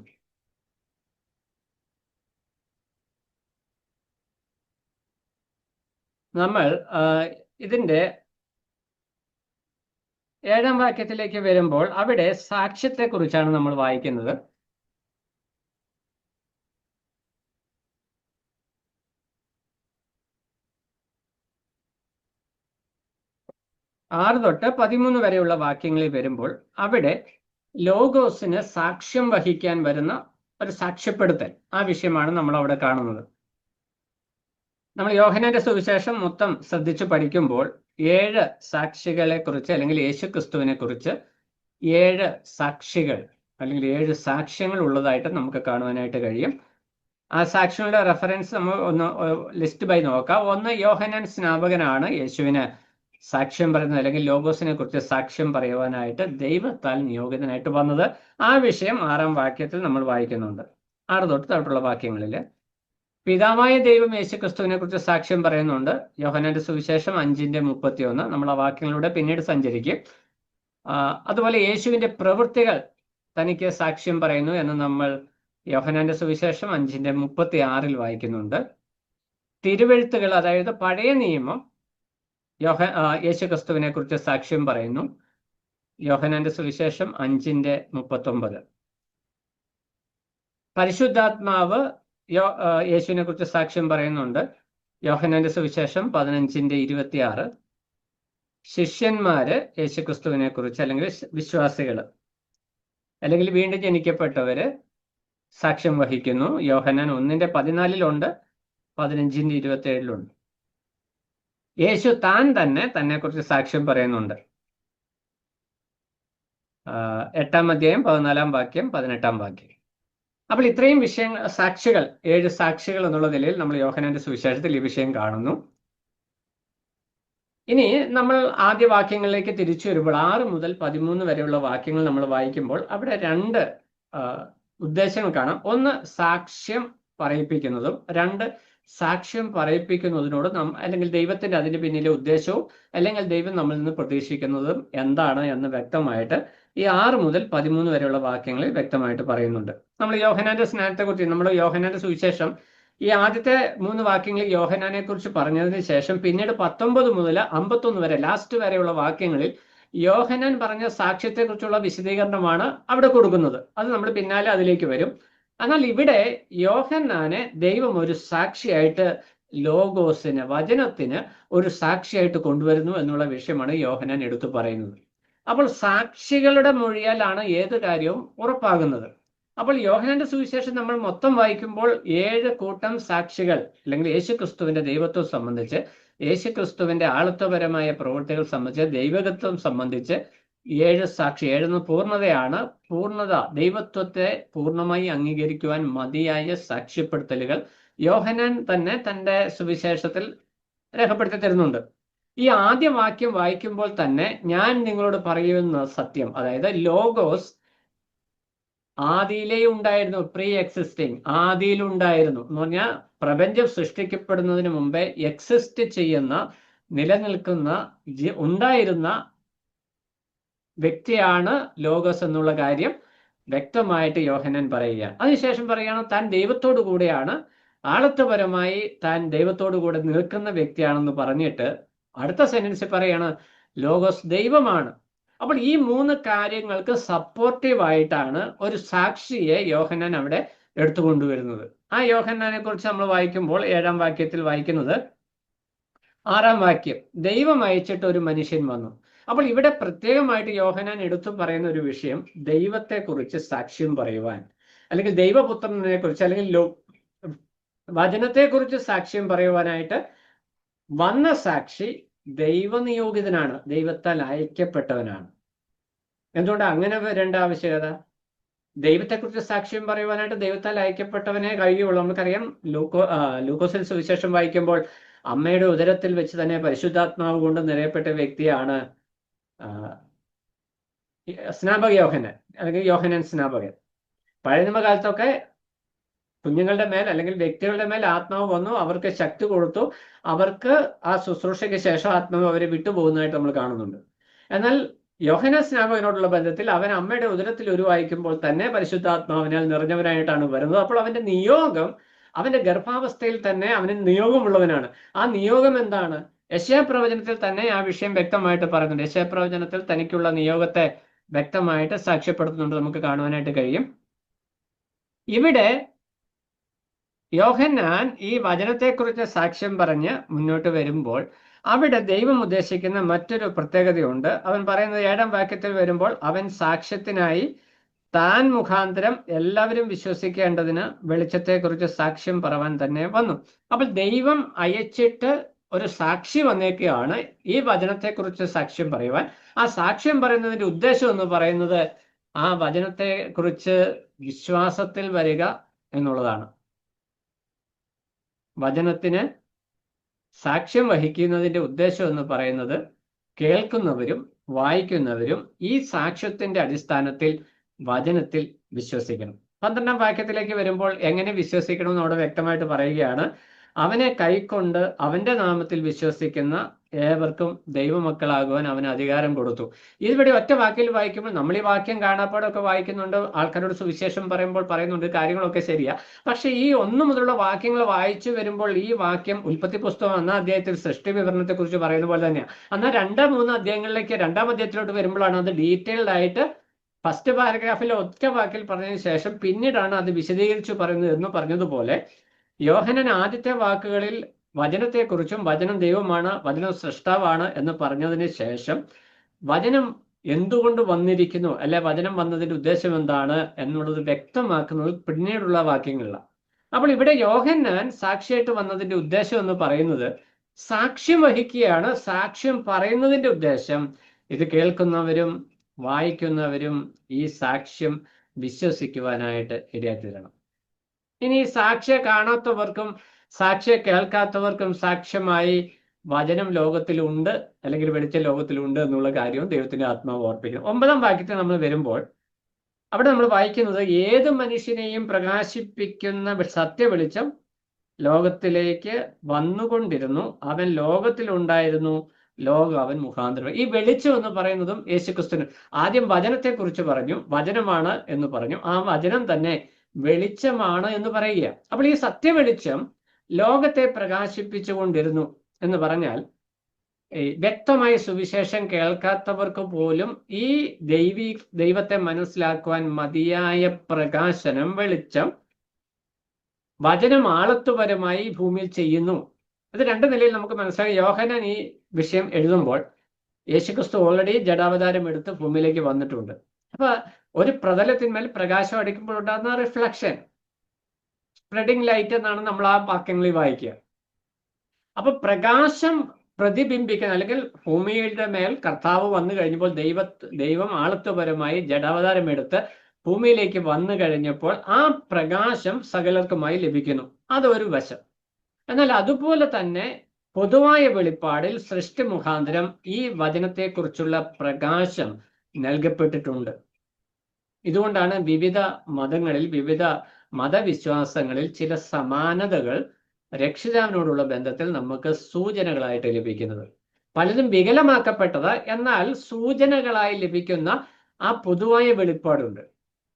നമ്മൾ ഇതിൻ്റെ 7-ാം വാക്യത്തിലേക്ക് വരുമ്പോൾ അവിടെ സാക്ഷ്യത്തെക്കുറിച്ചാണ് നമ്മൾ വായിക്കുന്നത്. ആറ് തൊട്ട് 13 വരെയുള്ള വാക്യങ്ങളിൽ വരുമ്പോൾ അവിടെ ലോഗോസിന് സാക്ഷ്യം വഹിക്കാൻ വരുന്ന ഒരു സാക്ഷ്യപ്പെടുത്തൽ, ആ വിഷയമാണ് നമ്മൾ അവിടെ കാണുന്നത്. നമ്മൾ യോഹന്നാന്റെ സുവിശേഷം മൊത്തം ശ്രദ്ധിച്ചു പഠിക്കുമ്പോൾ 7 സാക്ഷികളെ കുറിച്ച് അല്ലെങ്കിൽ യേശുക്രിസ്തുവിനെ കുറിച്ച് 7 സാക്ഷികൾ അല്ലെങ്കിൽ 7 സാക്ഷ്യങ്ങൾ ഉള്ളതായിട്ട് നമുക്ക് കാണുവാനായിട്ട് കഴിയും. ആ സാക്ഷ്യങ്ങളുടെ റെഫറൻസ് നമ്മൾ ഒന്ന് ലിസ്റ്റ് ബൈ നോക്കാം. ഒന്ന്, യോഹന്നാൻ സ്നാപകനാണ് യേശുവിന് സാക്ഷ്യം പറയുന്നത് അല്ലെങ്കിൽ ലോഗോസിനെ കുറിച്ച് സാക്ഷ്യം പറയുവാനായിട്ട് ദൈവത്താൽ നിയോഗിതനായിട്ട് വന്നത്. ആ വിഷയം 6-ാം വാക്യത്തിൽ നമ്മൾ വായിക്കുന്നുണ്ട്. 6 തൊട്ടുള്ള വാക്യങ്ങളിൽ പിതാവായ ദൈവം യേശുക്രിസ്തുവിനെ കുറിച്ച് സാക്ഷ്യം പറയുന്നുണ്ട്. യോഹന്നാന്റെ സുവിശേഷം 5:31. നമ്മൾ ആ വാക്യങ്ങളിലൂടെ പിന്നീട് സഞ്ചരിക്കും. അതുപോലെ യേശുവിന്റെ പ്രവൃത്തികൾ തനിക്ക് സാക്ഷ്യം പറയുന്നു എന്ന് നമ്മൾ യോഹന്നാന്റെ സുവിശേഷം 5:36 വായിക്കുന്നുണ്ട്. തിരുവെഴുത്തുകൾ, അതായത് പഴയ നിയമം യേശുക്രിസ്തുവിനെ കുറിച്ച് സാക്ഷ്യം പറയുന്നു. യോഹന്നാന്റെ സുവിശേഷം 5:39. പരിശുദ്ധാത്മാവ് യേശുവിനെ കുറിച്ച് സാക്ഷ്യം പറയുന്നുണ്ട്. യോഹന്നാന്റെ സുവിശേഷം 15:26. ശിഷ്യന്മാര് യേശുക്രിസ്തുവിനെ കുറിച്ച് അല്ലെങ്കിൽ വിശ്വാസികൾ അല്ലെങ്കിൽ വീണ്ടും ജനിക്കപ്പെട്ടവര് സാക്ഷ്യം വഹിക്കുന്നു. യോഹന്നാൻ 1:14 15:27. യേശു താൻ തന്നെ കുറിച്ച് സാക്ഷ്യം പറയുന്നുണ്ട്. 8-ാം അധ്യായം 14-ാം വാക്യം 18-ാം വാക്യം. അപ്പോൾ ഇത്രയും വിഷയങ്ങൾ, സാക്ഷികൾ, 7 സാക്ഷികൾ എന്നുള്ള നിലയിൽ നമ്മൾ യോഹന്നാന്റെ സുവിശേഷത്തിൽ ഈ വിഷയം കാണുന്നു. ഇനി നമ്മൾ ആദ്യ വാക്യങ്ങളിലേക്ക് തിരിച്ചു വരുമ്പോൾ 6 മുതൽ 13 വരെയുള്ള വാക്യങ്ങൾ നമ്മൾ വായിക്കുമ്പോൾ അവിടെ 2 ഉദ്ദേശങ്ങൾ കാണാം. ഒന്ന്, സാക്ഷ്യം പറയിപ്പിക്കുന്നതും. 2, സാക്ഷ്യം പറയിപ്പിക്കുന്നതിനോട് അല്ലെങ്കിൽ ദൈവത്തിന്റെ അതിന്റെ പിന്നിലെ ഉദ്ദേശവും അല്ലെങ്കിൽ ദൈവം നമ്മളിൽ നിന്ന് പ്രതീക്ഷിക്കുന്നതും എന്താണ് എന്ന് വ്യക്തമായിട്ട് ഈ 6 മുതൽ 13 വരെയുള്ള വാക്യങ്ങളിൽ വ്യക്തമായിട്ട് പറയുന്നുണ്ട്. നമ്മൾ യോഹന്നാന്റെ സ്നാനത്തെക്കുറിച്ച്, നമ്മൾ യോഹന്നാന്റെ സുവിശേഷം ഈ ആദ്യത്തെ 3 വാക്യങ്ങളിൽ യോഹന്നാനെ കുറിച്ച് പറഞ്ഞതിന് ശേഷം പിന്നീട് 19 മുതൽ 51 വരെ ലാസ്റ്റ് വരെയുള്ള വാക്യങ്ങളിൽ യോഹന്നാൻ പറഞ്ഞ സാക്ഷ്യത്തെക്കുറിച്ചുള്ള വിശദീകരണമാണ് അവിടെ കൊടുക്കുന്നത്. അത് നമ്മൾ പിന്നാലെ അതിലേക്ക് വരും. എന്നാൽ ഇവിടെ യോഹന്നാനെ ദൈവം ഒരു സാക്ഷിയായിട്ട്, ലോഗോസിന്, വചനത്തിന് ഒരു സാക്ഷിയായിട്ട് കൊണ്ടുവരുന്നു എന്നുള്ള വിഷയമാണ് യോഹന്നാൻ എടുത്തു പറയുന്നത്. അപ്പോൾ സാക്ഷികളുടെ മൊഴിയാലാണ് ഏത് കാര്യവും ഉറപ്പാകുന്നത്. അപ്പോൾ യോഹന്നാന്റെ സുവിശേഷം നമ്മൾ മൊത്തം വായിക്കുമ്പോൾ 7 കൂട്ടം സാക്ഷികൾ അല്ലെങ്കിൽ യേശുക്രിസ്തുവിന്റെ ദൈവത്വം സംബന്ധിച്ച്, യേശുക്രിസ്തുവിന്റെ ആളത്വപരമായ പ്രവൃത്തികൾ സംബന്ധിച്ച്, ദൈവകത്വം സംബന്ധിച്ച് 7 സാക്ഷി. 7 പൂർണ്ണതയാണ്. പൂർണ്ണത, ദൈവത്വത്തെ പൂർണ്ണമായി അംഗീകരിക്കുവാൻ മതിയായ സാക്ഷ്യപ്പെടുത്തലുകൾ യോഹന്നാൻ തന്നെ തന്റെ സുവിശേഷത്തിൽ രേഖപ്പെടുത്തി തരുന്നുണ്ട്. ഈ ആദ്യ വാക്യം വായിക്കുമ്പോൾ തന്നെ ഞാൻ നിങ്ങളോട് പറയുന്ന സത്യം, അതായത് ലോഗോസ് ആദിയിലേ ഉണ്ടായിരുന്നു, പ്രീ എക്സിസ്റ്റിംഗ്, ആദിയിലുണ്ടായിരുന്നു എന്ന് പറഞ്ഞാൽ പ്രപഞ്ചം സൃഷ്ടിക്കപ്പെടുന്നതിന് മുമ്പേ എക്സിസ്റ്റ് ചെയ്യുന്ന, നിലനിൽക്കുന്ന, ഉണ്ടായിരുന്ന വ്യക്തിയാണ് ലോഗോസ് എന്നുള്ള കാര്യം വ്യക്തമായിട്ട് യോഹന്നാൻ പറയുകയാണ്. അതിനുശേഷം പറയുകയാണ് താൻ ദൈവത്തോടു കൂടെയാണ്, ആളത്വപരമായി താൻ ദൈവത്തോടു കൂടെ നിൽക്കുന്ന വ്യക്തിയാണെന്ന് പറഞ്ഞിട്ട് അടുത്ത സെന്റൻസിൽ പറയാണ് ലോഗോസ് ദൈവമാണ്. അപ്പോൾ ഈ 3 കാര്യങ്ങൾക്ക് സപ്പോർട്ടീവായിട്ടാണ് ഒരു സാക്ഷിയെ യോഹന്നാൻ അവിടെ എടുത്തുകൊണ്ടുവരുന്നത്. ആ യോഹന്നാനെ കുറിച്ച് നമ്മൾ വായിക്കുമ്പോൾ 7-ാം വാക്യത്തിൽ വായിക്കുന്നത്, 6-ാം വാക്യം, ദൈവം അയച്ചിട്ട് ഒരു മനുഷ്യൻ വന്നു. അപ്പോൾ ഇവിടെ പ്രത്യേകമായിട്ട് യോഹന്നാൻ എടുത്തു പറയുന്ന ഒരു വിഷയം, ദൈവത്തെക്കുറിച്ച് സാക്ഷ്യം പറയുവാൻ അല്ലെങ്കിൽ ദൈവപുത്രനെ കുറിച്ച് അല്ലെങ്കിൽ വചനത്തെക്കുറിച്ച് സാക്ഷ്യം പറയുവാനായിട്ട് വന്ന സാക്ഷി ദൈവനിയോഗിതനാണ്, ദൈവത്താൽ അയക്കപ്പെട്ടവനാണ്. എന്തുകൊണ്ട് അങ്ങനെ വരേണ്ട ആവശ്യകത? ദൈവത്തെക്കുറിച്ച് സാക്ഷ്യം പറയുവാനായിട്ട് ദൈവത്താൽ അയക്കപ്പെട്ടവനെ കഴിയുള്ളൂ. നമുക്കറിയാം ലൂക്കോസിൽ സുവിശേഷം വായിക്കുമ്പോൾ അമ്മയുടെ ഉദരത്തിൽ വെച്ച് തന്നെ പരിശുദ്ധാത്മാവ് കൊണ്ട് നിറയപ്പെട്ട വ്യക്തിയാണ് സ്നാപക യോഹന്നാൻ അല്ലെങ്കിൽ യോഹന്നാൻ സ്നാപകൻ. പഴയ നിയമകാലത്തൊക്കെ കുഞ്ഞുങ്ങളുടെ മേൽ അല്ലെങ്കിൽ വ്യക്തികളുടെ മേൽ ആത്മാവ് വന്നു, അവർക്ക് ശക്തി കൊടുത്തു, അവർക്ക് ആ ശുശ്രൂഷയ്ക്ക് ശേഷം ആത്മാവ് അവരെ വിട്ടുപോകുന്നതായിട്ട് നമ്മൾ കാണുന്നുണ്ട്. എന്നാൽ യോഹന്നാൻ സ്നാപകനോടുള്ള ബന്ധത്തിൽ അവൻ അമ്മയുടെ ഉദരത്തിൽ ഉരുവായിക്കുമ്പോൾ തന്നെ പരിശുദ്ധാത്മാവിനാൽ നിറഞ്ഞവനായിട്ടാണ് വരുന്നത്. അപ്പോൾ അവന്റെ നിയോഗം, അവന്റെ ഗർഭാവസ്ഥയിൽ തന്നെ അവന് നിയോഗമുള്ളവനാണ്. ആ നിയോഗം എന്താണ്? യെശയ്യാപ്രവചനത്തിൽ തന്നെ ആ വിഷയം വ്യക്തമായിട്ട് പറയുന്നുണ്ട്. യെശയ്യാപ്രവചനത്തിൽ തനിക്കുള്ള നിയോഗത്തെ വ്യക്തമായിട്ട് സാക്ഷ്യപ്പെടുത്തുന്നുണ്ട്, നമുക്ക് കാണുവാനായിട്ട് കഴിയും. ഇവിടെ യോഹന്നാൻ ഈ വചനത്തെക്കുറിച്ച് സാക്ഷ്യം പറഞ്ഞ് മുന്നോട്ട് വരുമ്പോൾ അവിടെ ദൈവം ഉദ്ദേശിക്കുന്ന മറ്റൊരു പ്രത്യേകതയുണ്ട്. അവൻ പറയുന്നത് 7-ാം വാക്യത്തിൽ വരുമ്പോൾ, അവൻ സാക്ഷ്യത്തിനായി താൻ മുഖാന്തരം എല്ലാവരും വിശ്വസിക്കേണ്ടതിന് വെളിച്ചത്തെക്കുറിച്ച് സാക്ഷ്യം പറവാൻ തന്നെ വന്നു. അപ്പോൾ ദൈവം അയച്ചിട്ട് ഒരു സാക്ഷി വന്നേക്കുകയാണ് ഈ വചനത്തെക്കുറിച്ച് സാക്ഷ്യം പറയുവാൻ. ആ സാക്ഷ്യം പറയുന്നതിന്റെ ഉദ്ദേശം എന്ന് പറയുന്നത് ആ വചനത്തെക്കുറിച്ച് വിശ്വാസത്തിൽ വരിക എന്നുള്ളതാണ്. വചനത്തിന് സാക്ഷ്യം വഹിക്കുന്നതിന്റെ ഉദ്ദേശം എന്ന് പറയുന്നത് കേൾക്കുന്നവരും വായിക്കുന്നവരും ഈ സാക്ഷ്യത്തിന്റെ അടിസ്ഥാനത്തിൽ വചനത്തിൽ വിശ്വസിക്കണം. 12-ാം വാക്യത്തിലേക്ക് വരുമ്പോൾ എങ്ങനെ വിശ്വസിക്കണം എന്ന് അവിടെ വ്യക്തമായിട്ട് പറയുകയാണ്. അവനെ കൈക്കൊണ്ട് അവന്റെ നാമത്തിൽ വിശ്വസിക്കുന്ന ഏവർക്കും ദൈവമക്കളാകുവാൻ അവന് അധികാരം കൊടുത്തു. ഇതിവിടെ ഒറ്റ വാക്കിൽ വായിക്കുമ്പോൾ, നമ്മൾ ഈ വാക്യം കാണാപ്പാടൊക്കെ വായിക്കുന്നുണ്ട്, ആൾക്കാരോട് സുവിശേഷം പറയുമ്പോൾ പറയുന്നുണ്ട്, കാര്യങ്ങളൊക്കെ ശരിയാ. പക്ഷെ ഈ 1 മുതലുള്ള വാക്യങ്ങൾ വായിച്ചു വരുമ്പോൾ ഈ വാക്യം ഉൽപ്പത്തി പുസ്തകം 1-ാം അധ്യായത്തിൽ സൃഷ്ടി വിവരണത്തെ കുറിച്ച് പറയുന്ന പോലെ തന്നെയാണ്. എന്നാൽ 2-3 അധ്യായങ്ങളിലേക്ക് 2-ാം അധ്യായത്തിലോട്ട് വരുമ്പോഴാണ് അത് ഡീറ്റെയിൽഡ് ആയിട്ട് ഫസ്റ്റ് പാരഗ്രാഫിലെ ഒറ്റ വാക്കിൽ പറഞ്ഞതിന് ശേഷം പിന്നീടാണ് അത് വിശദീകരിച്ചു പറയുന്നത് എന്ന് പറഞ്ഞതുപോലെ, യോഹന്നാൻ ആദ്യത്തെ വാക്കുകളിൽ വചനത്തെക്കുറിച്ചും വചനം ദൈവമാണ്, വചനം സൃഷ്ടാവാണ് എന്ന് പറഞ്ഞതിന് ശേഷം വചനം എന്തുകൊണ്ട് വന്നിരിക്കുന്നു, അല്ലെ വചനം വന്നതിന്റെ ഉദ്ദേശം എന്താണ് എന്നുള്ളത് വ്യക്തമാക്കുന്നത് പിന്നീടുള്ള വാക്യങ്ങളിലാണ്. അപ്പോൾ ഇവിടെ യോഹന്നാൻ സാക്ഷിയായിട്ട് വന്നതിന്റെ ഉദ്ദേശം എന്ന് പറയുന്നത് സാക്ഷ്യം വഹിക്കുകയാണ്. സാക്ഷ്യം പറയുന്നതിന്റെ ഉദ്ദേശം ഇത് കേൾക്കുന്നവരും വായിക്കുന്നവരും ഈ സാക്ഷ്യം വിശ്വസിക്കുവാനായിട്ട് ഇടയായിത്തീരണം. ഇനി സാക്ഷ്യം കാണാത്തവർക്കും സാക്ഷ്യം കേൾക്കാത്തവർക്കും സാക്ഷ്യമായി വചനം ലോകത്തിലുണ്ട്, അല്ലെങ്കിൽ വെളിച്ചം ലോകത്തിലുണ്ട് എന്നുള്ള കാര്യവും ദൈവത്തിന്റെ ആത്മാവ് ഓർപ്പിക്കണം. 9-ാം വാക്യത്തിൽ നമ്മൾ വരുമ്പോൾ അവിടെ നമ്മൾ വായിക്കുന്നത്, ഏത് മനുഷ്യനെയും പ്രകാശിപ്പിക്കുന്ന സത്യ വെളിച്ചം ലോകത്തിലേക്ക് വന്നുകൊണ്ടിരുന്നു, അവൻ ലോകത്തിലുണ്ടായിരുന്നു, ലോകം അവൻ മുഖാന്തരം. ഈ വെളിച്ചം എന്ന് പറയുന്നതും യേശുക്രിസ്തുവിന് ആദ്യം വചനത്തെക്കുറിച്ച് പറഞ്ഞു, വചനമാണ് എന്ന് പറഞ്ഞു, ആ വചനം തന്നെ വെളിച്ചമാണ് എന്ന് പറയുക. അപ്പോൾ ഈ സത്യവെളിച്ചം ലോകത്തെ പ്രകാശിപ്പിച്ചുകൊണ്ടിരുന്നു എന്ന് പറഞ്ഞാൽ വ്യക്തമായി സുവിശേഷം കേൾക്കാത്തവർക്ക് പോലും ഈ ദൈവത്തെ മനസ്സിലാക്കുവാൻ മതിയായ പ്രകാശനം, വെളിച്ചം വചനം ആളത്വപരമായി ഭൂമിയിൽ ചെയ്യുന്നു. അത് 2 നിലയിൽ നമുക്ക് മനസ്സിലാക്കി. യോഹന്നാൻ ഈ വിഷയം എഴുതുമ്പോൾ യേശുക്രിസ്തു ഓൾറെഡി ജഡാവതാരം എടുത്ത് ഭൂമിയിലേക്ക് വന്നിട്ടുണ്ട്. അപ്പൊ ഒരു പ്രതലത്തിന്മേൽ പ്രകാശം അടിക്കുമ്പോൾ ഉണ്ടാകുന്ന റിഫ്ലക്ഷൻ, സ്പ്രെഡിങ് ലൈറ്റ് എന്നാണ് നമ്മൾ ആ വാക്യങ്ങളിൽ വായിക്കുക. അപ്പൊ പ്രകാശം പ്രതിബിംബിക്കുന്ന, അല്ലെങ്കിൽ ഭൂമിയുടെ മേൽ കർത്താവ് വന്നു കഴിഞ്ഞപ്പോൾ ദൈവം ആളത്വപരമായി ജഡാവതാരം എടുത്ത് ഭൂമിയിലേക്ക് വന്നു കഴിഞ്ഞപ്പോൾ ആ പ്രകാശം സകലർക്കുമായി ലഭിക്കുന്നു. അതൊരു വശം. എന്നാൽ അതുപോലെ തന്നെ പൊതുവായ വെളിപ്പാടിൽ സൃഷ്ടി മുഖാന്തരം ഈ വചനത്തെക്കുറിച്ചുള്ള പ്രകാശം നൽകപ്പെട്ടിട്ടുണ്ട്. ഇതുകൊണ്ടാണ് വിവിധ മതങ്ങളിൽ, വിവിധ മതവിശ്വാസങ്ങളിൽ ചില സമാനതകൾ രക്ഷിതാവിനോടുള്ള ബന്ധത്തിൽ നമുക്ക് സൂചനകളായിട്ട് ലഭിക്കുന്നത്. പലതും വികലമാക്കപ്പെട്ടത്, എന്നാൽ സൂചനകളായി ലഭിക്കുന്ന ആ പൊതുവായ വെളിപ്പാടുണ്ട്.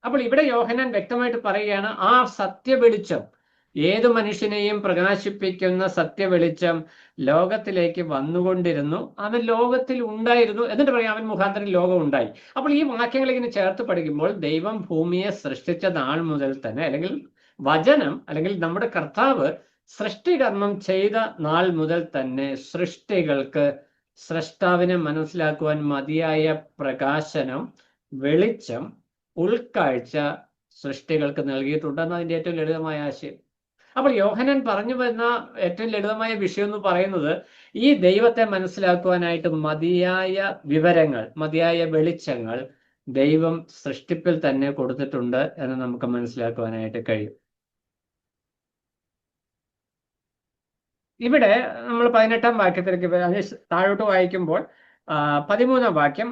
അപ്പോൾ ഇവിടെ യോഹന്നാൻ വ്യക്തമായിട്ട് പറയുകയാണ്, ആ സത്യവെളിച്ചം, ഏതു മനുഷ്യനെയും പ്രകാശിപ്പിക്കുന്ന സത്യവെളിച്ചം ലോകത്തിലേക്ക് വന്നുകൊണ്ടിരുന്നു, അവൻ ലോകത്തിൽ ഉണ്ടായിരുന്നു, എന്നിട്ട് പറയാം അവൻ മുഖാന്തരം ലോകം ഉണ്ടായി. അപ്പോൾ ഈ വാക്യങ്ങൾ ഇങ്ങനെ ചേർത്ത് പഠിക്കുമ്പോൾ ദൈവം ഭൂമിയെ സൃഷ്ടിച്ച നാൾ മുതൽ തന്നെ, അല്ലെങ്കിൽ വചനം, അല്ലെങ്കിൽ നമ്മുടെ കർത്താവ് സൃഷ്ടികർമ്മം ചെയ്ത നാൾ മുതൽ തന്നെ സൃഷ്ടികൾക്ക് സൃഷ്ടാവിനെ മനസ്സിലാക്കുവാൻ മതിയായ പ്രകാശനം, വെളിച്ചം, ഉൾക്കാഴ്ച സൃഷ്ടികൾക്ക് നൽകിയിട്ടുണ്ടെന്ന് അതിൻ്റെ ഏറ്റവും ലളിതമായ ആശയം. അപ്പോൾ യോഹന്നാൻ പറഞ്ഞു വരുന്ന ഏറ്റവും ലളിതമായ വിഷയം എന്ന് പറയുന്നത്, ഈ ദൈവത്തെ മനസ്സിലാക്കുവാനായിട്ട് മതിയായ വിവരങ്ങൾ, മതിയായ വെളിച്ചങ്ങൾ ദൈവം സൃഷ്ടിപ്പിൽ തന്നെ കൊടുത്തിട്ടുണ്ട് എന്ന് നമുക്ക് മനസ്സിലാക്കുവാനായിട്ട് കഴിയും. ഇവിടെ നമ്മൾ 18-ാം വാക്യത്തിലേക്ക് താഴോട്ട് വായിക്കുമ്പോൾ 13-ാം വാക്യം,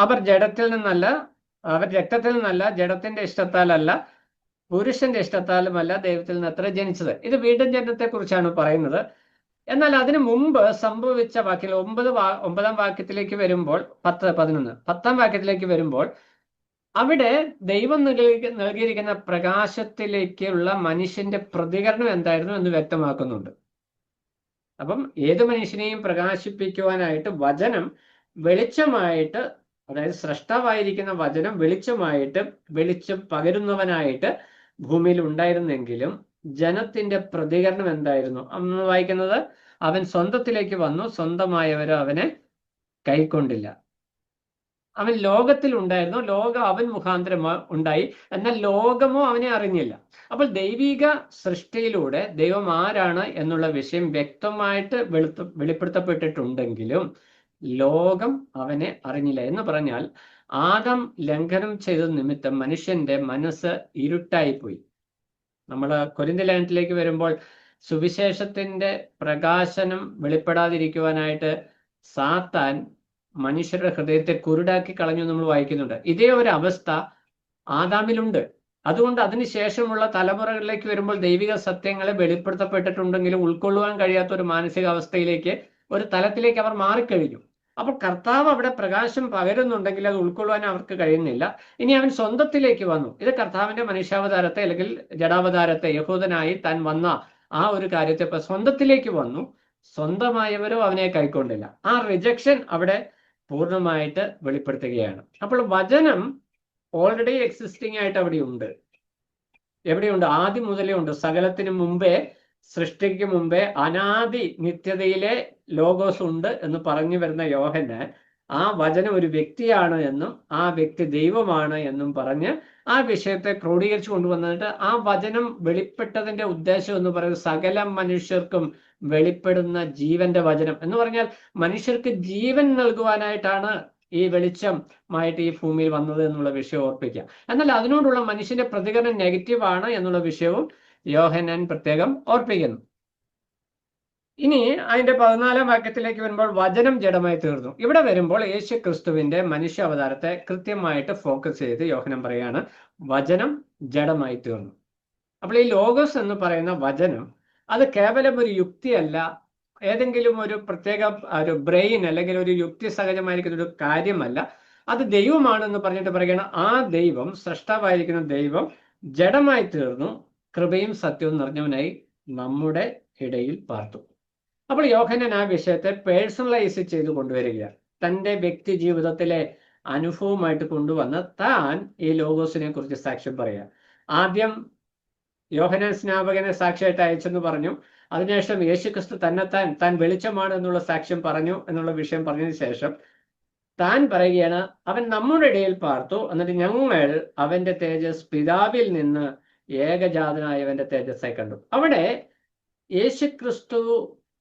അവർ ജഡത്തിൽ നിന്നല്ല, അവർ രക്തത്തിൽ നിന്നല്ല, ജഡത്തിന്റെ ഇഷ്ടത്താലല്ല, പുരുഷന്റെ ഇഷ്ടത്താലുമല്ല ദൈവത്തിൽ നിന്ന് അത്ര ജനിച്ചത്. ഇത് വീണ്ടും ജനനത്തെ കുറിച്ചാണ് പറയുന്നത്. എന്നാൽ അതിനു മുമ്പ് സംഭവിച്ച വാക്യങ്ങൾ 9-ാം വാക്യത്തിലേക്ക് വരുമ്പോൾ 10-11 വാക്യത്തിലേക്ക് വരുമ്പോൾ അവിടെ ദൈവം നൽകിയിരിക്കുന്ന പ്രകാശത്തിലേക്കുള്ള മനുഷ്യന്റെ പ്രതികരണം എന്തായിരുന്നു എന്ന് വ്യക്തമാക്കുന്നുണ്ട്. അപ്പം ഏത് മനുഷ്യനെയും പ്രകാശിപ്പിക്കുവാനായിട്ട് വചനം വെളിച്ചമായിട്ട്, അതായത് സ്രഷ്ടാവായിരിക്കുന്ന വചനം വെളിച്ചമായിട്ട്, വെളിച്ചം പകരുന്നവനായിട്ട് ഭൂമിയിൽ ഉണ്ടായിരുന്നെങ്കിലും ജനത്തിന്റെ പ്രതികരണം എന്തായിരുന്നു? അന്ന് വായിക്കുന്നത്, അവൻ സ്വന്തത്തിലേക്ക് വന്നു, സ്വന്തമായവരോ അവനെ കൈക്കൊണ്ടില്ല. അവൻ ലോകത്തിൽ ഉണ്ടായിരുന്നു, ലോകം അവൻ മുഖാന്തരം ഉണ്ടായി, എന്നാൽ ലോകമോ അവനെ അറിഞ്ഞില്ല. അപ്പോൾ ദൈവിക സൃഷ്ടിയിലൂടെ ദൈവം ആരാണ് എന്നുള്ള വിഷയം വ്യക്തമായിട്ട് വെളിപ്പെടുത്തപ്പെട്ടിട്ടുണ്ടെങ്കിലും ലോകം അവനെ അറിഞ്ഞില്ല. എന്ന് പറഞ്ഞാൽ ആദം ലംഘനം ചെയ്ത നിമിത്തം മനുഷ്യന്റെ മനസ്സ് ഇരുട്ടായിപ്പോയി. നമ്മൾ കൊരിന്ത്യ ലേഖനത്തിലേക്ക് വരുമ്പോൾ സുവിശേഷത്തിന്റെ പ്രകാശനം വെളിപ്പെടാതിരിക്കുവാനായിട്ട് സാത്താൻ മനുഷ്യരുടെ ഹൃദയത്തെ കുരുടാക്കി കളഞ്ഞു നമ്മൾ വായിക്കുന്നുണ്ട്. ഇതേ ഒരു അവസ്ഥ ആദാമിലുണ്ട്. അതുകൊണ്ട് അതിനുശേഷമുള്ള തലമുറകളിലേക്ക് വരുമ്പോൾ ദൈവിക സത്യങ്ങളെ വെളിപ്പെടുത്തപ്പെട്ടിട്ടുണ്ടെങ്കിലും ഉൾക്കൊള്ളുവാൻ കഴിയാത്ത ഒരു മാനസികാവസ്ഥയിലേക്ക്, ഒരു തലത്തിലേക്ക് അവർ മാറിക്കഴിഞ്ഞു. അപ്പോൾ കർത്താവ് അവിടെ പ്രകാശം പകരുന്നുണ്ടെങ്കിൽ അത് ഉൾക്കൊള്ളുവാൻ അവർക്ക് കഴിയുന്നില്ല. ഇനി അവൻ സ്വന്തത്തിലേക്ക് വന്നു. ഇത് കർത്താവിന്റെ മനുഷ്യാവതാരത്തെ അല്ലെങ്കിൽ ജഡാവതാരത്തെ, യഹൂദനായി താൻ വന്ന ആ ഒരു കാര്യത്തെ സ്വന്തത്തിലേക്ക് വന്നു, സ്വന്തമായവരോ അവനെ കൈക്കൊണ്ടില്ല. ആ റിജക്ഷൻ അവിടെ പൂർണ്ണമായിട്ട് വെളിപ്പെടുത്തുകയാണ്. അപ്പോൾ വചനം ഓൾറെഡി എക്സിസ്റ്റിംഗ് ആയിട്ട് അവിടെ ഉണ്ട്. എവിടെയുണ്ട്? ആദ്യം മുതലേ ഉണ്ട്. സകലത്തിന് മുമ്പേ, സൃഷ്ടിക്ക് മുമ്പേ അനാദി നിത്യതയിലെ ലോഗോസ് ഉണ്ട് എന്ന് പറഞ്ഞു വരുന്ന യോഹന്നാൻ ആ വചനം ഒരു വ്യക്തിയാണ് എന്നും ആ വ്യക്തി ദൈവമാണ് എന്നും പറഞ്ഞ് ആ വിഷയത്തെ ക്രോഡീകരിച്ചു കൊണ്ടുവന്നിട്ട് ആ വചനം വെളിപ്പെട്ടതിന്റെ ഉദ്ദേശം എന്ന് പറയുന്നത് സകല മനുഷ്യർക്കും വെളിപ്പെടുന്ന ജീവന്റെ വചനം എന്ന് പറഞ്ഞാൽ മനുഷ്യർക്ക് ജീവൻ നൽകുവാനായിട്ടാണ് ഈ വെളിച്ചമായിട്ട് ഈ ഭൂമിയിൽ വന്നത് എന്നുള്ള വിഷയം ഓർപ്പിക്കുക. എന്നാൽ അതിനോടുള്ള മനുഷ്യന്റെ പ്രതികരണം നെഗറ്റീവാണ് എന്നുള്ള വിഷയവും യോഹന്നാൻ പ്രത്യേകം ഓർപ്പിക്കുന്നു. ഇനി അതിന്റെ 14-ാം വാക്യത്തിലേക്ക് വരുമ്പോൾ വചനം ജഡമായി തീർന്നു. ഇവിടെ വരുമ്പോൾ യേശു ക്രിസ്തുവിന്റെ മനുഷ്യ അവതാരത്തെ കൃത്യമായിട്ട് ഫോക്കസ് ചെയ്ത് യോഹന്നാൻ പറയാണ്, വചനം ജഡമായി തീർന്നു. അപ്പോൾ ഈ ലോഗോസ് എന്ന് പറയുന്ന വചനം അത് കേവലം ഒരു യുക്തിയല്ല, ഏതെങ്കിലും ഒരു പ്രത്യേക ഒരു ബ്രെയിൻ അല്ലെങ്കിൽ ഒരു യുക്തി സഹജമായിരിക്കുന്ന ഒരു കാര്യമല്ല, അത് ദൈവമാണെന്ന് പറഞ്ഞിട്ട് പറയുകയാണ്. ആ ദൈവം, സൃഷ്ടാവായിരിക്കുന്ന ദൈവം ജഡമായി തീർന്നു, കൃപയും സത്യവും നിറഞ്ഞവനായി നമ്മുടെ ഇടയിൽ പാർത്തു. അപ്പോൾ യോഹന്നാൻ ആ വിഷയത്തെ പേഴ്സണലൈസ് ചെയ്ത് കൊണ്ടുവരികയാണ്. തൻ്റെ വ്യക്തി ജീവിതത്തിലെ അനുഭവമായിട്ട് കൊണ്ടുവന്ന് താൻ ഈ ലോഗോസിനെ കുറിച്ച് സാക്ഷ്യം പറയുക. ആദ്യം യോഹന്നാൻ സ്നാപകനെ സാക്ഷിയായിട്ട് അയച്ചെന്ന് പറഞ്ഞു. അതിനുശേഷം യേശുക്രിസ്തു താൻ വെളിച്ചമാണ് എന്നുള്ള സാക്ഷ്യം പറഞ്ഞു എന്നുള്ള വിഷയം പറഞ്ഞതിന് ശേഷം താൻ പറയുകയാണ്, അവൻ നമ്മുടെ ഇടയിൽ പാർത്തു, എന്നിട്ട് ഞങ്ങൾ അവന്റെ തേജസ് പിതാവിൽ നിന്ന് ഏകജാതനായവന്റെ തേജസ്സായി കണ്ടു. അവിടെ യേശുക്രിസ്തു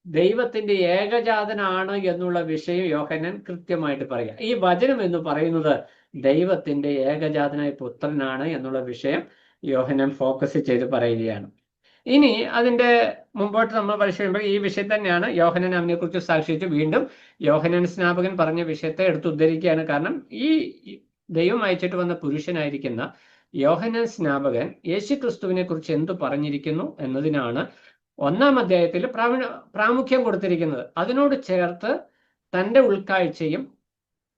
ദൈവത്തിന്റെ ഏകജാതനാണ് എന്നുള്ള വിഷയം യോഹന്നാൻ കൃത്യമായിട്ട് പറയുക. ഈ വചനം എന്ന് പറയുന്നത് ദൈവത്തിന്റെ ഏകജാതനായ പുത്രനാണ് എന്നുള്ള വിഷയം യോഹന്നാൻ ഫോക്കസ് ചെയ്ത് പറയുകയാണ്. ഇനി അതിന്റെ മുമ്പോട്ട് നമ്മൾ പരിശോധിക്കുമ്പോൾ ഈ വിഷയം തന്നെയാണ് യോഹന്നാൻ അവനെ കുറിച്ച് സാക്ഷിച്ച് വീണ്ടും യോഹന്നാൻ സ്നാപകൻ പറഞ്ഞ വിഷയത്തെ എടുത്തുദ്ധരിക്കുകയാണ്. കാരണം ഈ ദൈവം അയച്ചിട്ട് വന്ന പുരുഷനായിരിക്കുന്ന യോഹന്നാൻ സ്നാപകൻ യേശുക്രിസ്തുവിനെ കുറിച്ച് എന്തു പറഞ്ഞിരിക്കുന്നു എന്നതിനാണ് 1-ാം അധ്യായത്തിൽ പ്രാമുഖ്യം കൊടുത്തിരിക്കുന്നത്. അതിനോട് ചേർത്ത് തൻ്റെ ഉൾക്കാഴ്ചയും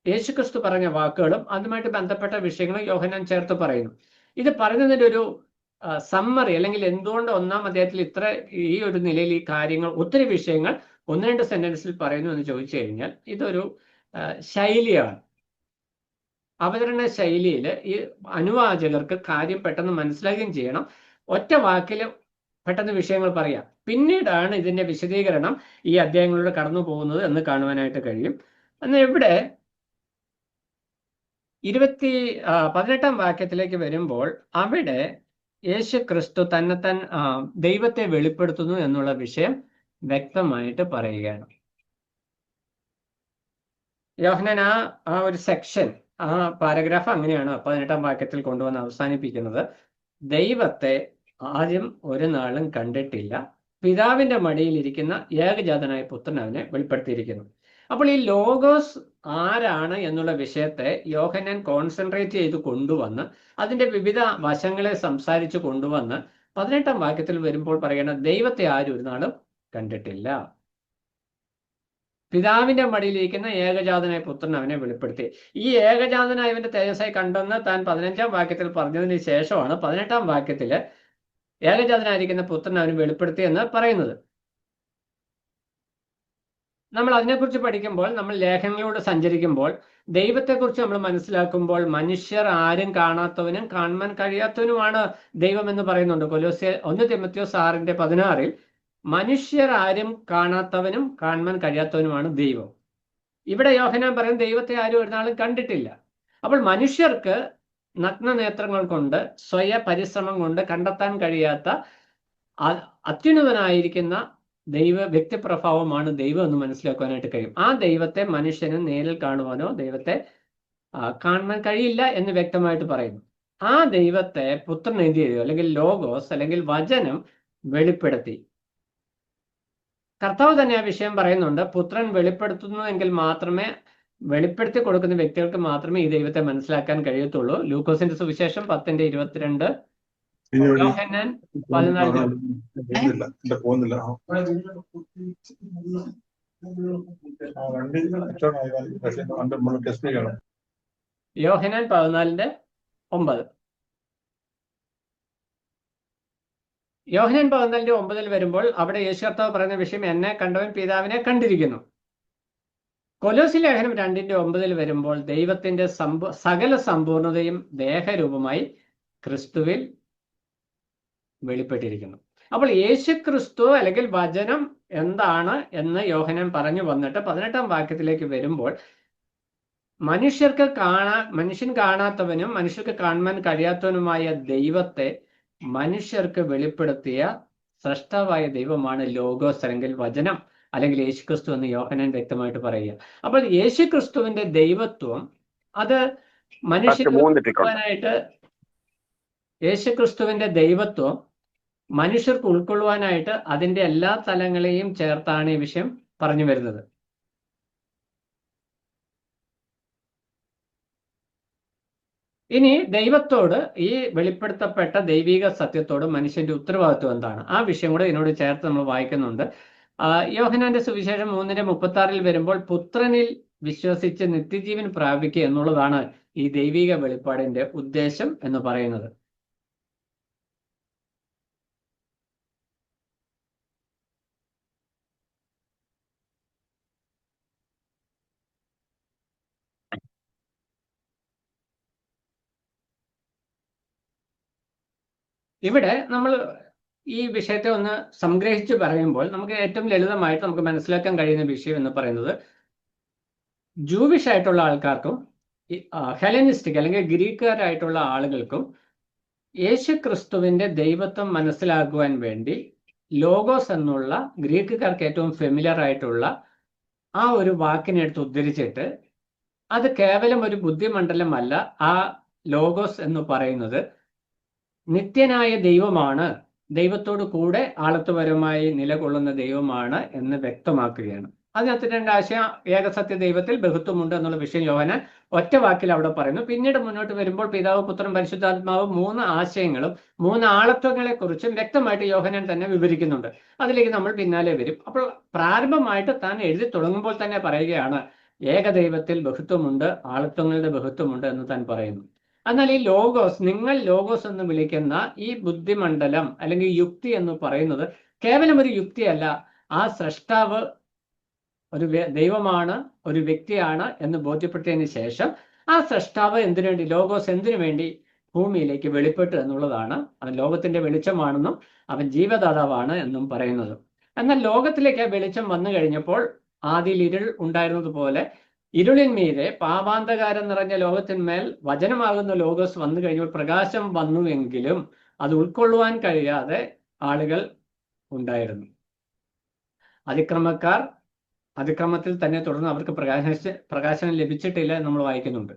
യേശുക്രിസ്തു പറഞ്ഞ വാക്കുകളും അതുമായിട്ട് ബന്ധപ്പെട്ട വിഷയങ്ങളും യോഹന്നാൻ ചേർത്ത് പറയുന്നു. ഇത് പറയുന്നതിൻ്റെ ഒരു സമ്മറി അല്ലെങ്കിൽ എന്തുകൊണ്ട് 1-ാം അധ്യായത്തിൽ ഇത്ര ഈ ഒരു നിലയിൽ ഈ കാര്യങ്ങൾ ഒത്തിരി വിഷയങ്ങൾ 1-2 സെന്റൻസിൽ പറയുന്നു എന്ന് ചോദിച്ചു കഴിഞ്ഞാൽ ഇതൊരു ശൈലിയാണ്. അവതരണ ശൈലിയിൽ ഈ അനുവാചകർക്ക് കാര്യം പെട്ടെന്ന് മനസ്സിലാക്കുകയും ചെയ്യണം. ഒറ്റ വാക്കിൽ പെട്ടെന്ന് വിഷയങ്ങൾ പറയാം. പിന്നീടാണ് ഇതിന്റെ വിശദീകരണം ഈ അധ്യായങ്ങളിലൂടെ കടന്നു പോകുന്നത് എന്ന് കാണുവാനായിട്ട് കഴിയും. എന്നാൽ ഇവിടെ 18-ാം വാക്യത്തിലേക്ക് വരുമ്പോൾ അവിടെ യേശു ക്രിസ്തു തന്നെത്താൻ ദൈവത്തെ വെളിപ്പെടുത്തുന്നു എന്നുള്ള വിഷയം വ്യക്തമായിട്ട് പറയുകയാണ്. യോഹന്നാൻ ആ ഒരു സെക്ഷൻ, ആ പാരഗ്രാഫ് അങ്ങനെയാണ് 18-ാം വാക്യത്തിൽ കൊണ്ടുവന്ന് അവസാനിപ്പിക്കുന്നത്. ദൈവത്തെ ആദ്യം ഒരു നാളും കണ്ടിട്ടില്ല, പിതാവിന്റെ മടിയിലിരിക്കുന്ന ഏകജാതനായ പുത്രൻ അവനെ വെളിപ്പെടുത്തിയിരിക്കുന്നു. അപ്പോൾ ഈ ലോഗോസ് ആരാണ് എന്നുള്ള വിഷയത്തെ യോഹന്നാൻ കോൺസെൻട്രേറ്റ് ചെയ്ത് കൊണ്ടുവന്ന് അതിന്റെ വിവിധ വശങ്ങളെ സംസാരിച്ച് കൊണ്ടുവന്ന് 18-ാം വാക്യത്തിൽ വരുമ്പോൾ പറയുന്ന ദൈവത്തെ ആരും ഒരു നാളും കണ്ടിട്ടില്ല. പിതാവിന്റെ മടിയിലിരിക്കുന്ന ഏകജാതനായ പുത്രൻ അവനെ വെളിപ്പെടുത്തി. ഈ ഏകജാതനായ ഇവന്റെ തേജസ്സായി കണ്ടെന്ന് താൻ 15-ാം വാക്യത്തിൽ പറഞ്ഞതിന് ശേഷമാണ് 18-ാം വാക്യത്തില് ഏകജാതനായിരിക്കുന്ന പുത്രൻ അവന് വെളിപ്പെടുത്തി എന്ന് പറയുന്നത്. നമ്മൾ അതിനെക്കുറിച്ച് പഠിക്കുമ്പോൾ, നമ്മൾ ലേഖനങ്ങളിലൂടെ സഞ്ചരിക്കുമ്പോൾ, ദൈവത്തെക്കുറിച്ച് നമ്മൾ മനസ്സിലാക്കുമ്പോൾ മനുഷ്യർ ആരും കാണാത്തവനും കാണാൻ കഴിയാത്തവനുമാണ് ദൈവം എന്ന് പറയുന്നുണ്ട്. 1 തിമോഥെയോസ് 6:16 മനുഷ്യർ ആരും കാണാത്തവനും കാണാൻ കഴിയാത്തവനുമാണ് ദൈവം. ഇവിടെ യോഹന്നാൻ പറയുന്നത് ദൈവത്തെ ആരും ഒരു നാളും കണ്ടിട്ടില്ല. അപ്പോൾ മനുഷ്യർക്ക് നഗ്നനേത്രങ്ങൾ കൊണ്ട് സ്വയ പരിശ്രമം കൊണ്ട് കണ്ടെത്താൻ കഴിയാത്ത അത്യുന്നതനായിരിക്കുന്ന വ്യക്തിപ്രഭാവമാണ് ദൈവം എന്ന് മനസ്സിലാക്കുവാനായിട്ട് കഴിയും. ആ ദൈവത്തെ മനുഷ്യന് നേരിൽ കാണുവാനോ ദൈവത്തെ കാണാൻ കഴിയില്ല എന്ന് വ്യക്തമായിട്ട് പറയുന്നു. ആ ദൈവത്തെ പുത്രൻ എന്ത് ചെയ്തു? അല്ലെങ്കിൽ ലോഗോസ് അല്ലെങ്കിൽ വചനം വെളിപ്പെടുത്തി. കർത്താവ് തന്നെ ആ വിഷയം പറയുന്നുണ്ട്. പുത്രൻ വെളിപ്പെടുത്തുന്നു എങ്കിൽ മാത്രമേ, വെളിപ്പെടുത്തി കൊടുക്കുന്ന വ്യക്തികൾക്ക് മാത്രമേ ഈ ദൈവത്തെ മനസ്സിലാക്കാൻ കഴിയത്തുള്ളൂ. ലൂക്കോസിന്റെ സുവിശേഷം 10:22, യോഹന്നാൻ 14. യോഹന്നാൻ 14:9. യോഹന്നാൻ 14:9 വരുമ്പോൾ അവിടെ യേശു കർത്താവ് പറയുന്ന വിഷയം, എന്നെ കണ്ടവൻ പിതാവിനെ കണ്ടിരിക്കുന്നു. കൊലോസി ലേഖനം 2:9 വരുമ്പോൾ ദൈവത്തിന്റെ സകല സമ്പൂർണതയും ദേഹരൂപമായി ക്രിസ്തുവിൽ വെളിപ്പെട്ടിരിക്കുന്നു. അപ്പോൾ യേശു ക്രിസ്തു അല്ലെങ്കിൽ വചനം എന്താണ് എന്ന് യോഹന്നാൻ പറഞ്ഞു വന്നിട്ട് 18-ാം വാക്യത്തിലേക്ക് വരുമ്പോൾ മനുഷ്യൻ കാണാത്തവനും മനുഷ്യർക്ക് കാണാൻ കഴിയാത്തവനുമായ ദൈവത്തെ മനുഷ്യർക്ക് വെളിപ്പെടുത്തിയ സ്രഷ്ടാവായ ദൈവമാണ് ലോഗോസ് അല്ലെങ്കിൽ വചനം അല്ലെങ്കിൽ യേശുക്രിസ്തു എന്ന് യോഹന്നാൻ വ്യക്തമായിട്ട് പറയുക. അപ്പോൾ യേശുക്രിസ്തുവിന്റെ ദൈവത്വം അത് മനുഷ്യനായിട്ട് യേശുക്രിസ്തുവിന്റെ ദൈവത്വം മനുഷ്യർക്ക് ഉൾക്കൊള്ളുവാനായിട്ട് അതിന്റെ എല്ലാ തലങ്ങളെയും ചേർത്താണ് ഈ വിഷയം പറഞ്ഞു വരുന്നത്. ഇനി ദൈവത്തോട്, ഈ വെളിപ്പെടുത്തപ്പെട്ട ദൈവിക സത്യത്തോട് മനുഷ്യന്റെ ഉത്തരവാദിത്വം എന്താണ്? ആ വിഷയം കൂടെ ഇതിനോട് ചേർത്ത് നമ്മൾ വായിക്കുന്നുണ്ട്. യോഹന്നാന്റെ സുവിശേഷം 3:36 വരുമ്പോൾ പുത്രനിൽ വിശ്വസിച്ച് നിത്യജീവൻ പ്രാപിക്കുക എന്നുള്ളതാണ് ഈ ദൈവിക വെളിപ്പാടിന്റെ ഉദ്ദേശം എന്ന് പറയുന്നത്. ഇവിടെ നമ്മൾ ഈ വിഷയത്തെ ഒന്ന് സംഗ്രഹിച്ച് പറയുമ്പോൾ നമുക്ക് ഏറ്റവും ലളിതമായിട്ട് നമുക്ക് മനസ്സിലാക്കാൻ കഴിയുന്ന വിഷയം എന്ന് പറയുന്നത്, ജൂവിഷ് ആയിട്ടുള്ള ആൾക്കാർക്കും ഹെലനിസ്റ്റിക് അല്ലെങ്കിൽ ഗ്രീക്കുകാരായിട്ടുള്ള ആളുകൾക്കും യേശു ക്രിസ്തുവിന്റെ ദൈവത്വം മനസ്സിലാക്കുവാൻ വേണ്ടി ലോഗോസ് എന്നുള്ള ഗ്രീക്കുകാർക്ക് ഏറ്റവും ഫെമിലിയർ ആയിട്ടുള്ള ആ ഒരു വാക്കിനെടുത്ത് ഉദ്ധരിച്ചിട്ട്, അത് കേവലം ഒരു ബുദ്ധിമണ്ഡലമല്ല, ആ ലോഗോസ് എന്ന് പറയുന്നത് നിത്യനായ ദൈവമാണ്, ദൈവത്തോട് കൂടെ ആളത്വപരമായി നിലകൊള്ളുന്ന ദൈവമാണ് എന്ന് വ്യക്തമാക്കുകയാണ്. അതിനകത്ത് 2 ആശയം, ഏകസത്യ ദൈവത്തിൽ ബഹുത്വമുണ്ട് എന്നുള്ള വിഷയം യോഹന്നാൻ ഒറ്റ വാക്കിൽ അവിടെ പറയുന്നു. പിന്നീട് മുന്നോട്ട് വരുമ്പോൾ പിതാവ്, പുത്രൻ, പരിശുദ്ധാത്മാവ് 3 ആശയങ്ങളും 3 ആളത്വങ്ങളെ കുറിച്ചും വ്യക്തമായിട്ട് യോഹന്നാൻ തന്നെ വിവരിക്കുന്നുണ്ട്. അതിലേക്ക് നമ്മൾ പിന്നാലെ വരും. അപ്പോൾ പ്രാരംഭമായിട്ട് താൻ എഴുതി തുടങ്ങുമ്പോൾ തന്നെ പറയുകയാണ്, ഏകദൈവത്തിൽ ബഹുത്വമുണ്ട്, ആളത്വങ്ങളുടെ ബഹുത്വമുണ്ട് എന്ന് താൻ പറയുന്നു. എന്നാൽ ഈ ലോഗോസ്, നിങ്ങൾ ലോഗോസ് എന്ന് വിളിക്കുന്ന ഈ ബുദ്ധിമണ്ഡലം അല്ലെങ്കിൽ യുക്തി എന്ന് പറയുന്നത് കേവലം ഒരു യുക്തിയല്ല. ആ സ്രഷ്ടാവ് ഒരു ദൈവമാണ്, ഒരു വ്യക്തിയാണ് എന്ന് ബോധ്യപ്പെട്ടതിന് ശേഷം ആ സ്രഷ്ടാവ് എന്തിനു വേണ്ടി, ലോഗോസ് എന്തിനു വേണ്ടി ഭൂമിയിലേക്ക് വെളിപ്പെട്ടു എന്നുള്ളതാണ്. അവൻ ലോകത്തിന്റെ വെളിച്ചമാണെന്നും അവൻ ജീവദാതാവാണ് എന്നും പറയുന്നത്. എന്നാൽ ലോകത്തിലേക്ക് ആ വെളിച്ചം വന്നു കഴിഞ്ഞപ്പോൾ ആദിയിൽ ഇരുൾ ഉണ്ടായിരുന്നത് പോലെ ഇരുളിന്മീതെ പാപാന്തകാരം നിറഞ്ഞ ലോകത്തിന്മേൽ വചനമാകുന്ന ലോഗോസ് വന്നു കഴിഞ്ഞപ്പോൾ പ്രകാശം വന്നുവെങ്കിലും അത് ഉൾക്കൊള്ളുവാൻ കഴിയാതെ ആളുകൾ ഉണ്ടായിരുന്നു. അതിക്രമത്തിൽ തന്നെ തുടർന്ന് അവർക്ക് പ്രകാശനം ലഭിച്ചിട്ടില്ല എന്ന് നമ്മൾ വായിക്കുന്നുണ്ട്.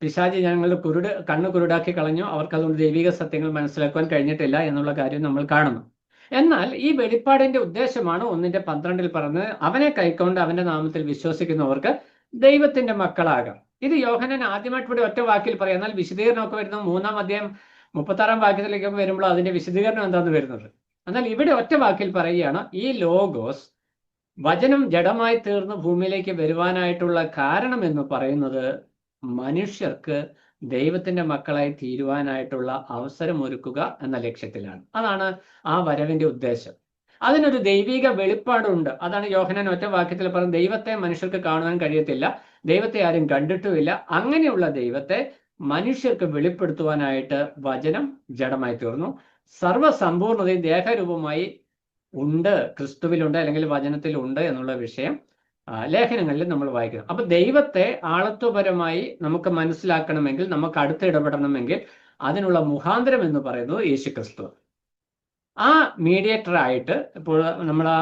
പിശാചി ജനങ്ങളുടെ കണ്ണ് കുരുടാക്കി കളഞ്ഞു, അവർക്ക് അതുകൊണ്ട് ദൈവിക സത്യങ്ങൾ മനസ്സിലാക്കുവാൻ കഴിഞ്ഞിട്ടില്ല എന്നുള്ള കാര്യം നമ്മൾ കാണുന്നു. എന്നാൽ ഈ വെളിപ്പാടിന്റെ ഉദ്ദേശമാണ് 1:12 പറഞ്ഞത്, അവനെ കൈക്കൊണ്ട് അവന്റെ നാമത്തിൽ വിശ്വസിക്കുന്നവർക്ക് ദൈവത്തിന്റെ മക്കളാകാം. ഇത് യോഹന്നാൻ ആദ്യമായിട്ട് ഇവിടെ ഒറ്റ വാക്കിൽ പറയാം. എന്നാൽ വിശദീകരണമൊക്കെ വരുന്നത് 3-ാം അധ്യായം 36-ാം വാക്യത്തിലേക്ക് വരുമ്പോൾ അതിന്റെ വിശദീകരണം എന്താണെന്ന് വരുന്നത്. എന്നാൽ ഇവിടെ ഒറ്റ വാക്കിൽ പറയുകയാണ്, ഈ ലോഗോസ് വചനം ജഡമായി തീർന്ന് ഭൂമിയിലേക്ക് വരുവാനായിട്ടുള്ള കാരണം എന്ന് പറയുന്നത് മനുഷ്യർക്ക് ദൈവത്തിന്റെ മക്കളായി തീരുവാനായിട്ടുള്ള അവസരം ഒരുക്കുക എന്ന ലക്ഷ്യത്തിലാണ്. അതാണ് ആ വരവിന്റെ ഉദ്ദേശം. അതിനൊരു ദൈവിക വെളിപ്പാടുണ്ട്. അതാണ് യോഹന്നാൻ ഒറ്റ വാക്യത്തിൽ പറഞ്ഞത്, ദൈവത്തെ മനുഷ്യർക്ക് കാണുവാൻ കഴിയത്തില്ല, ദൈവത്തെ ആരും കണ്ടിട്ടുമില്ല. അങ്ങനെയുള്ള ദൈവത്തെ മനുഷ്യർക്ക് വെളിപ്പെടുത്തുവാനായിട്ട് വചനം ജഡമായി തീർന്നു. സർവ്വസമ്പൂർണതയും ദേഹരൂപമായി ഉണ്ട്, ക്രിസ്തുവിലുണ്ട് അല്ലെങ്കിൽ വചനത്തിലുണ്ട് എന്നുള്ള വിഷയം ലേഖനങ്ങളിൽ നമ്മൾ വായിക്കണം. അപ്പൊ ദൈവത്തെ ആളത്വപരമായി നമുക്ക് മനസ്സിലാക്കണമെങ്കിൽ, നമുക്ക് അടുത്ത് ഇടപെടണമെങ്കിൽ അതിനുള്ള മുഖാന്തരം എന്ന് പറയുന്നത് യേശുക്രിസ്തു. ആ മീഡിയേറ്റർ ആയിട്ട് ഇപ്പോൾ നമ്മൾ ആ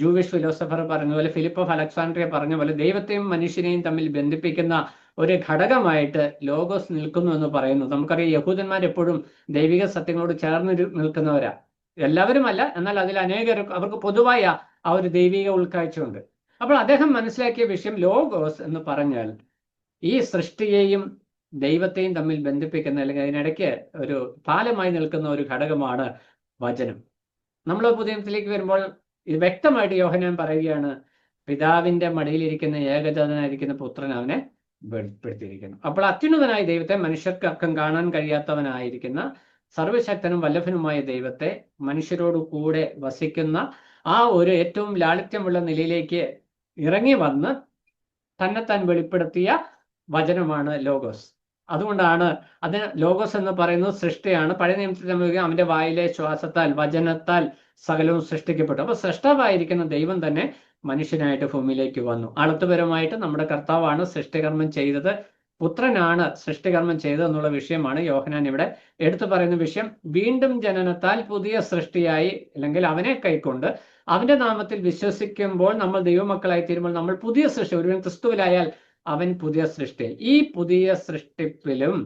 ജൂവിഷ് ഫിലോസഫർ പറഞ്ഞ പോലെ, ഫിലിപ്പ് ഓഫ് അലക്സാണ്ട്രിയ പറഞ്ഞ പോലെ, ദൈവത്തെയും മനുഷ്യനെയും തമ്മിൽ ബന്ധിപ്പിക്കുന്ന ഒരു ഘടകമായിട്ട് ലോഗോസ് നിൽക്കുന്നു എന്ന് പറയുന്നു. നമുക്കറിയാം, യഹൂദന്മാർ എപ്പോഴും ദൈവിക സത്യങ്ങളോട് ചേർന്ന് നിൽക്കുന്നവരാ. എല്ലാവരുമല്ല, എന്നാൽ അതിൽ അനേകർ, അവർക്ക് പൊതുവായ ആ ഒരു ദൈവിക ഉൾക്കാഴ്ചയുണ്ട്. അപ്പോൾ അദ്ദേഹം മനസ്സിലാക്കിയ വിഷയം, ലോഗോസ് എന്ന് പറഞ്ഞാൽ ഈ സൃഷ്ടിയെയും ദൈവത്തെയും തമ്മിൽ ബന്ധിപ്പിക്കുന്ന, അല്ലെങ്കിൽ അതിനിടയ്ക്ക് ഒരു പാലമായി നിൽക്കുന്ന ഒരു ഘടകമാണ് വചനം. നമ്മൾ പുതിയ നിയമത്തിലേക്ക് വരുമ്പോൾ ഇത് വ്യക്തമായിട്ട് യോഹന്നാൻ പറയുകയാണ്, പിതാവിന്റെ മടിയിലിരിക്കുന്ന ഏകജാതനായിരിക്കുന്ന പുത്രൻ അവനെ വെളിപ്പെടുത്തിയിരിക്കുന്നു. അപ്പോൾ അത്യുന്നതനായ ദൈവത്തെ മനുഷ്യർക്കക്കം കാണാൻ കഴിയാത്തവനായിരിക്കുന്ന സർവശക്തനും വല്ലഭനുമായ ദൈവത്തെ മനുഷ്യരോട് കൂടെ വസിക്കുന്ന ആ ഒരു ഏറ്റവും ലാളിത്യമുള്ള നിലയിലേക്ക് ഇറങ്ങി വന്ന് തന്നെത്താൻ വെളിപ്പെടുത്തിയ വചനമാണ് ലോഗോസ്. അതുകൊണ്ടാണ് അതിന് ലോഗോസ് എന്ന് പറയുന്നത് സൃഷ്ടിയാണ്. പഴയ നിയമത്തിൽ നമ്മൾ അവന്റെ വായിലെ ശ്വാസത്താൽ, വചനത്താൽ സകലവും സൃഷ്ടിക്കപ്പെട്ടു. അപ്പൊ സൃഷ്ടാവായിരിക്കുന്ന ദൈവം തന്നെ മനുഷ്യനായിട്ട് ഭൂമിയിലേക്ക് വന്നു. അളത്തുപരമായിട്ട് നമ്മുടെ കർത്താവാണ് സൃഷ്ടികർമ്മം ചെയ്തത്, പുത്രനാണ് സൃഷ്ടികർമ്മം ചെയ്തതെന്നുള്ള വിഷയമാണ് യോഹന്നാൻ ഇവിടെ എടുത്തു പറയുന്ന വിഷയം. വീണ്ടും ജനനത്താൽ പുതിയ സൃഷ്ടിയായി, അല്ലെങ്കിൽ അവനെ കൈക്കൊണ്ട് അവന്റെ നാമത്തിൽ വിശ്വസിക്കുമ്പോൾ നമ്മൾ ദൈവമക്കളായി തീരുമ്പോൾ നമ്മൾ പുതിയ സൃഷ്ടി. ഒരുവൻ ക്രിസ്തുവിലായാൽ അവൻ പുതിയ സൃഷ്ടി. ഈ പുതിയ സൃഷ്ടിപ്പിലും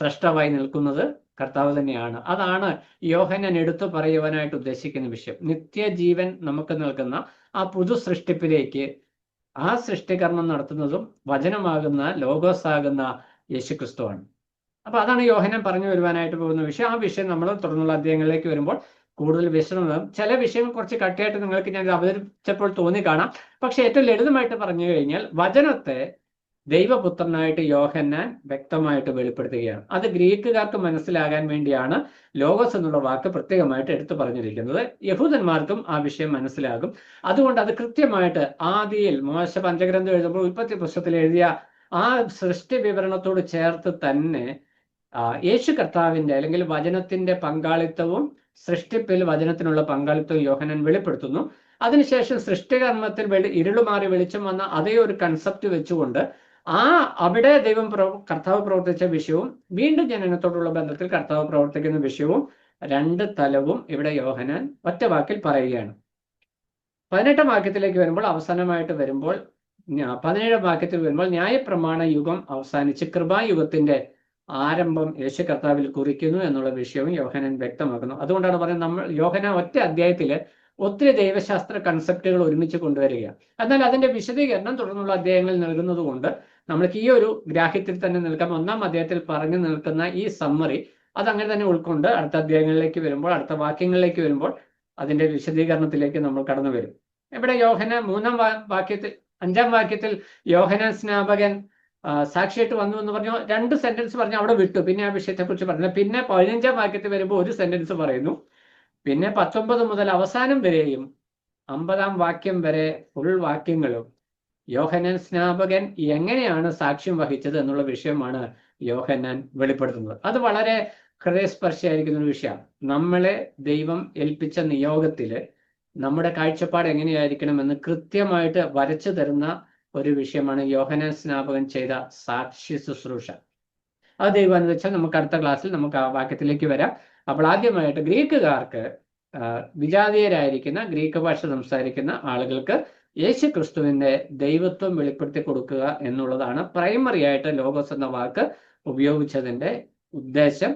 സൃഷ്ടമായി നിൽക്കുന്നത് കർത്താവ് തന്നെയാണ്. അതാണ് യോഹന്നാൻ എടുത്തു പറയുവാനായിട്ട് ഉദ്ദേശിക്കുന്ന വിഷയം. നിത്യജീവൻ നമുക്ക് നൽകുന്ന ആ പുതു സൃഷ്ടിപ്പിലേക്ക് ആ സൃഷ്ടികർമ്മം നടത്തുന്നതും വചനമാകുന്ന, ലോഗോസ് ആകുന്ന യേശുക്രിസ്തുവാണ്. അപ്പൊ അതാണ് യോഹന്നാൻ പറഞ്ഞു വരുവാനായിട്ട് പോകുന്ന വിഷയം. ആ വിഷയം നമ്മൾ തുടർന്നുള്ള അധ്യായങ്ങളിലേക്ക് വരുമ്പോൾ കൂടുതൽ വിശദമാകും. ചില വിഷയങ്ങൾ കുറച്ച് കട്ടിയായിട്ട് നിങ്ങൾക്ക് ഞാൻ അവതരിപ്പിച്ചപ്പോൾ തോന്നി കാണാം. പക്ഷെ ഏറ്റവും ലളിതമായിട്ട് പറഞ്ഞു കഴിഞ്ഞാൽ വചനത്തെ ദൈവപുത്രനായിട്ട് യോഹന്നാൻ വ്യക്തമായിട്ട് വെളിപ്പെടുത്തുകയാണ്. അത് ഗ്രീക്കുകാർക്ക് മനസ്സിലാകാൻ വേണ്ടിയാണ് ലോഗോസ് എന്നുള്ള വാക്ക് പ്രത്യേകമായിട്ട് എടുത്തു പറഞ്ഞിരിക്കുന്നത്. യഹൂദന്മാർക്കും ആ വിഷയം മനസ്സിലാകും. അതുകൊണ്ട് അത് കൃത്യമായിട്ട് ആദിയിൽ മോശ പഞ്ചഗ്രന്ഥം എഴുതുമ്പോൾ ഉൽപ്പത്തി പുസ്തകത്തിൽ എഴുതിയ ആ സൃഷ്ടി വിവരണത്തോട് ചേർത്ത് തന്നെ യേശു കർത്താവിന്റെ അല്ലെങ്കിൽ വചനത്തിന്റെ പങ്കാളിത്തവും, സൃഷ്ടിപ്പിൽ വചനത്തിനുള്ള പങ്കാളിത്തവും യോഹന്നാൻ വെളിപ്പെടുത്തുന്നു. അതിനുശേഷം സൃഷ്ടികർമ്മത്തിൽ ഇരുളുമാറി വെളിച്ചം വന്ന അതേ ഒരു കൺസെപ്റ്റ് വെച്ചുകൊണ്ട് അവിടെ കർത്താവ് പ്രവർത്തിച്ച വിഷയവും വീണ്ടും ജനനത്തോടുള്ള ബന്ധത്തിൽ കർത്താവ് പ്രവർത്തിക്കുന്ന വിഷയവും രണ്ട് തലവും ഇവിടെ യോഹന്നാൻ ഒറ്റ വാക്കിൽ പറയുകയാണ്. 18-ാം വാക്യത്തിലേക്ക് വരുമ്പോൾ, അവസാനമായിട്ട് വരുമ്പോൾ 17-ാം വാക്യത്തിൽ വരുമ്പോൾ ന്യായപ്രമാണ യുഗം അവസാനിച്ച് കൃപായുഗത്തിന്റെ ആരംഭം യേശു കർത്താവിൽ കുറിക്കുന്നു എന്നുള്ള വിഷയവും യോഹന്നാൻ വ്യക്തമാക്കുന്നു. അതുകൊണ്ടാണ് പറയുന്നത്, യോഹന്നാൻ ഒറ്റ അധ്യായത്തില് ഒത്തിരി ദൈവശാസ്ത്ര കൺസെപ്റ്റുകൾ ഒരുമിച്ച് കൊണ്ടുവരിക. എന്നാൽ അതിന്റെ വിശദീകരണം തുടർന്നുള്ള അധ്യായങ്ങളിൽ നൽകുന്നത് കൊണ്ട് നമ്മൾക്ക് ഈ ഒരു ഗ്രാഹ്യത്തിൽ തന്നെ നിൽക്കാം. 1-ാം അധ്യായത്തിൽ പറഞ്ഞു നിൽക്കുന്ന ഈ സമ്മറി അതങ്ങനെ തന്നെ ഉൾക്കൊണ്ട് അടുത്ത അധ്യായങ്ങളിലേക്ക് വരുമ്പോൾ, അടുത്ത വാക്യങ്ങളിലേക്ക് വരുമ്പോൾ അതിന്റെ വിശദീകരണത്തിലേക്ക് നമ്മൾ കടന്നു വരും. ഇവിടെ യോഹന്നാൻ 5-ാം വാക്യത്തിൽ യോഹന്നാൻ സ്നാപകൻ സാക്ഷിയായിട്ട് വന്നു എന്ന് പറഞ്ഞു 2 സെന്റൻസ് പറഞ്ഞു, അവിടെ വിട്ടു. പിന്നെ ആ വിഷയത്തെക്കുറിച്ച് പറഞ്ഞു. പിന്നെ 15-ാം വാക്യത്തിൽ വരുമ്പോൾ 1 സെന്റൻസ് പറയുന്നു. പിന്നെ 19 മുതൽ അവസാനം വരെയും 50-ാം വാക്യം വരെ ഫുൾ വാക്യങ്ങളും യോഹന്നാൻ സ്നാപകൻ എങ്ങനെയാണ് സാക്ഷ്യം വഹിച്ചത് എന്നുള്ള വിഷയമാണ് യോഹന്നാൻ വെളിപ്പെടുത്തുന്നത്. അത് വളരെ ഹൃദയസ്പർശിയായിരിക്കുന്ന ഒരു വിഷയമാണ്. നമ്മളെ ദൈവം ഏൽപ്പിച്ച നിയോഗത്തില് നമ്മുടെ കാഴ്ചപ്പാട് എങ്ങനെയായിരിക്കണമെന്ന് കൃത്യമായിട്ട് വരച്ചു തരുന്ന ഒരു വിഷയമാണ് യോഹന്നാൻ സ്നാപകൻ ചെയ്ത സാക്ഷി ശുശ്രൂഷ. അത് ദൈവം എന്ന് വെച്ചാൽ നമുക്ക് അടുത്ത ക്ലാസ്സിൽ നമുക്ക് ആ വാക്യത്തിലേക്ക് വരാം. അപ്പോൾ ആദ്യമായിട്ട് ഗ്രീക്കുകാർക്ക്, വിജാതീയരായിരിക്കുന്ന ഗ്രീക്ക് ഭാഷ സംസാരിക്കുന്ന ആളുകൾക്ക് യേശു ക്രിസ്തുവിന്റെ ദൈവത്വം വെളിപ്പെടുത്തി കൊടുക്കുക എന്നുള്ളതാണ് പ്രൈമറി ആയിട്ട് ലോഗോസ് എന്ന വാക്ക് ഉപയോഗിച്ചതിന്റെ ഉദ്ദേശം.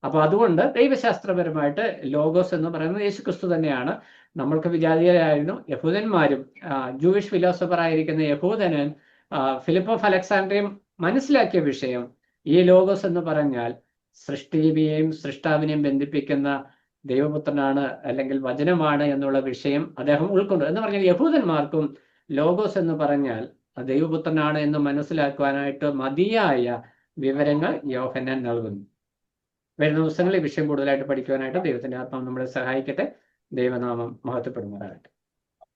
അപ്പൊ അതുകൊണ്ട് ദൈവശാസ്ത്രപരമായിട്ട് ലോഗോസ് എന്ന് പറയുന്നത് യേശുക്രിസ്തു തന്നെയാണ്. നമ്മൾക്ക് വിജാതീയരായിരുന്നു, യഹൂദന്മാരും ജൂയിഷ് ഫിലോസഫർ ആയിരിക്കുന്ന യഹൂദനൻ ഫിലിപ്പ് ഓഫ് അലക്സാണ്ട്രിയം മനസ്സിലാക്കിയ വിഷയം ഈ ലോഗോസ് എന്ന് പറഞ്ഞാൽ സൃഷ്ടിയെയും സൃഷ്ടാവിനെയും ബന്ധിപ്പിക്കുന്ന ദൈവപുത്രനാണ് അല്ലെങ്കിൽ വചനമാണ് എന്നുള്ള വിഷയം അദ്ദേഹം ഉൾക്കൊണ്ടു. എന്ന് പറഞ്ഞാൽ യഹൂദന്മാർക്കും ലോഗോസ് എന്ന് പറഞ്ഞാൽ ദൈവപുത്രനാണ് എന്ന് മനസ്സിലാക്കുവാനായിട്ട് മതിയായ വിവരങ്ങൾ യോഹന്നാൻ നൽകുന്നു. വരുന്ന ദിവസങ്ങളിൽ ഈ വിഷയം കൂടുതലായിട്ട് പഠിക്കുവാനായിട്ട് ദൈവത്തിന്റെ ആത്മാവ് നമ്മളെ സഹായിക്കട്ടെ. ദൈവനാമം മഹത്വപ്പെടുമാറാകട്ടെ.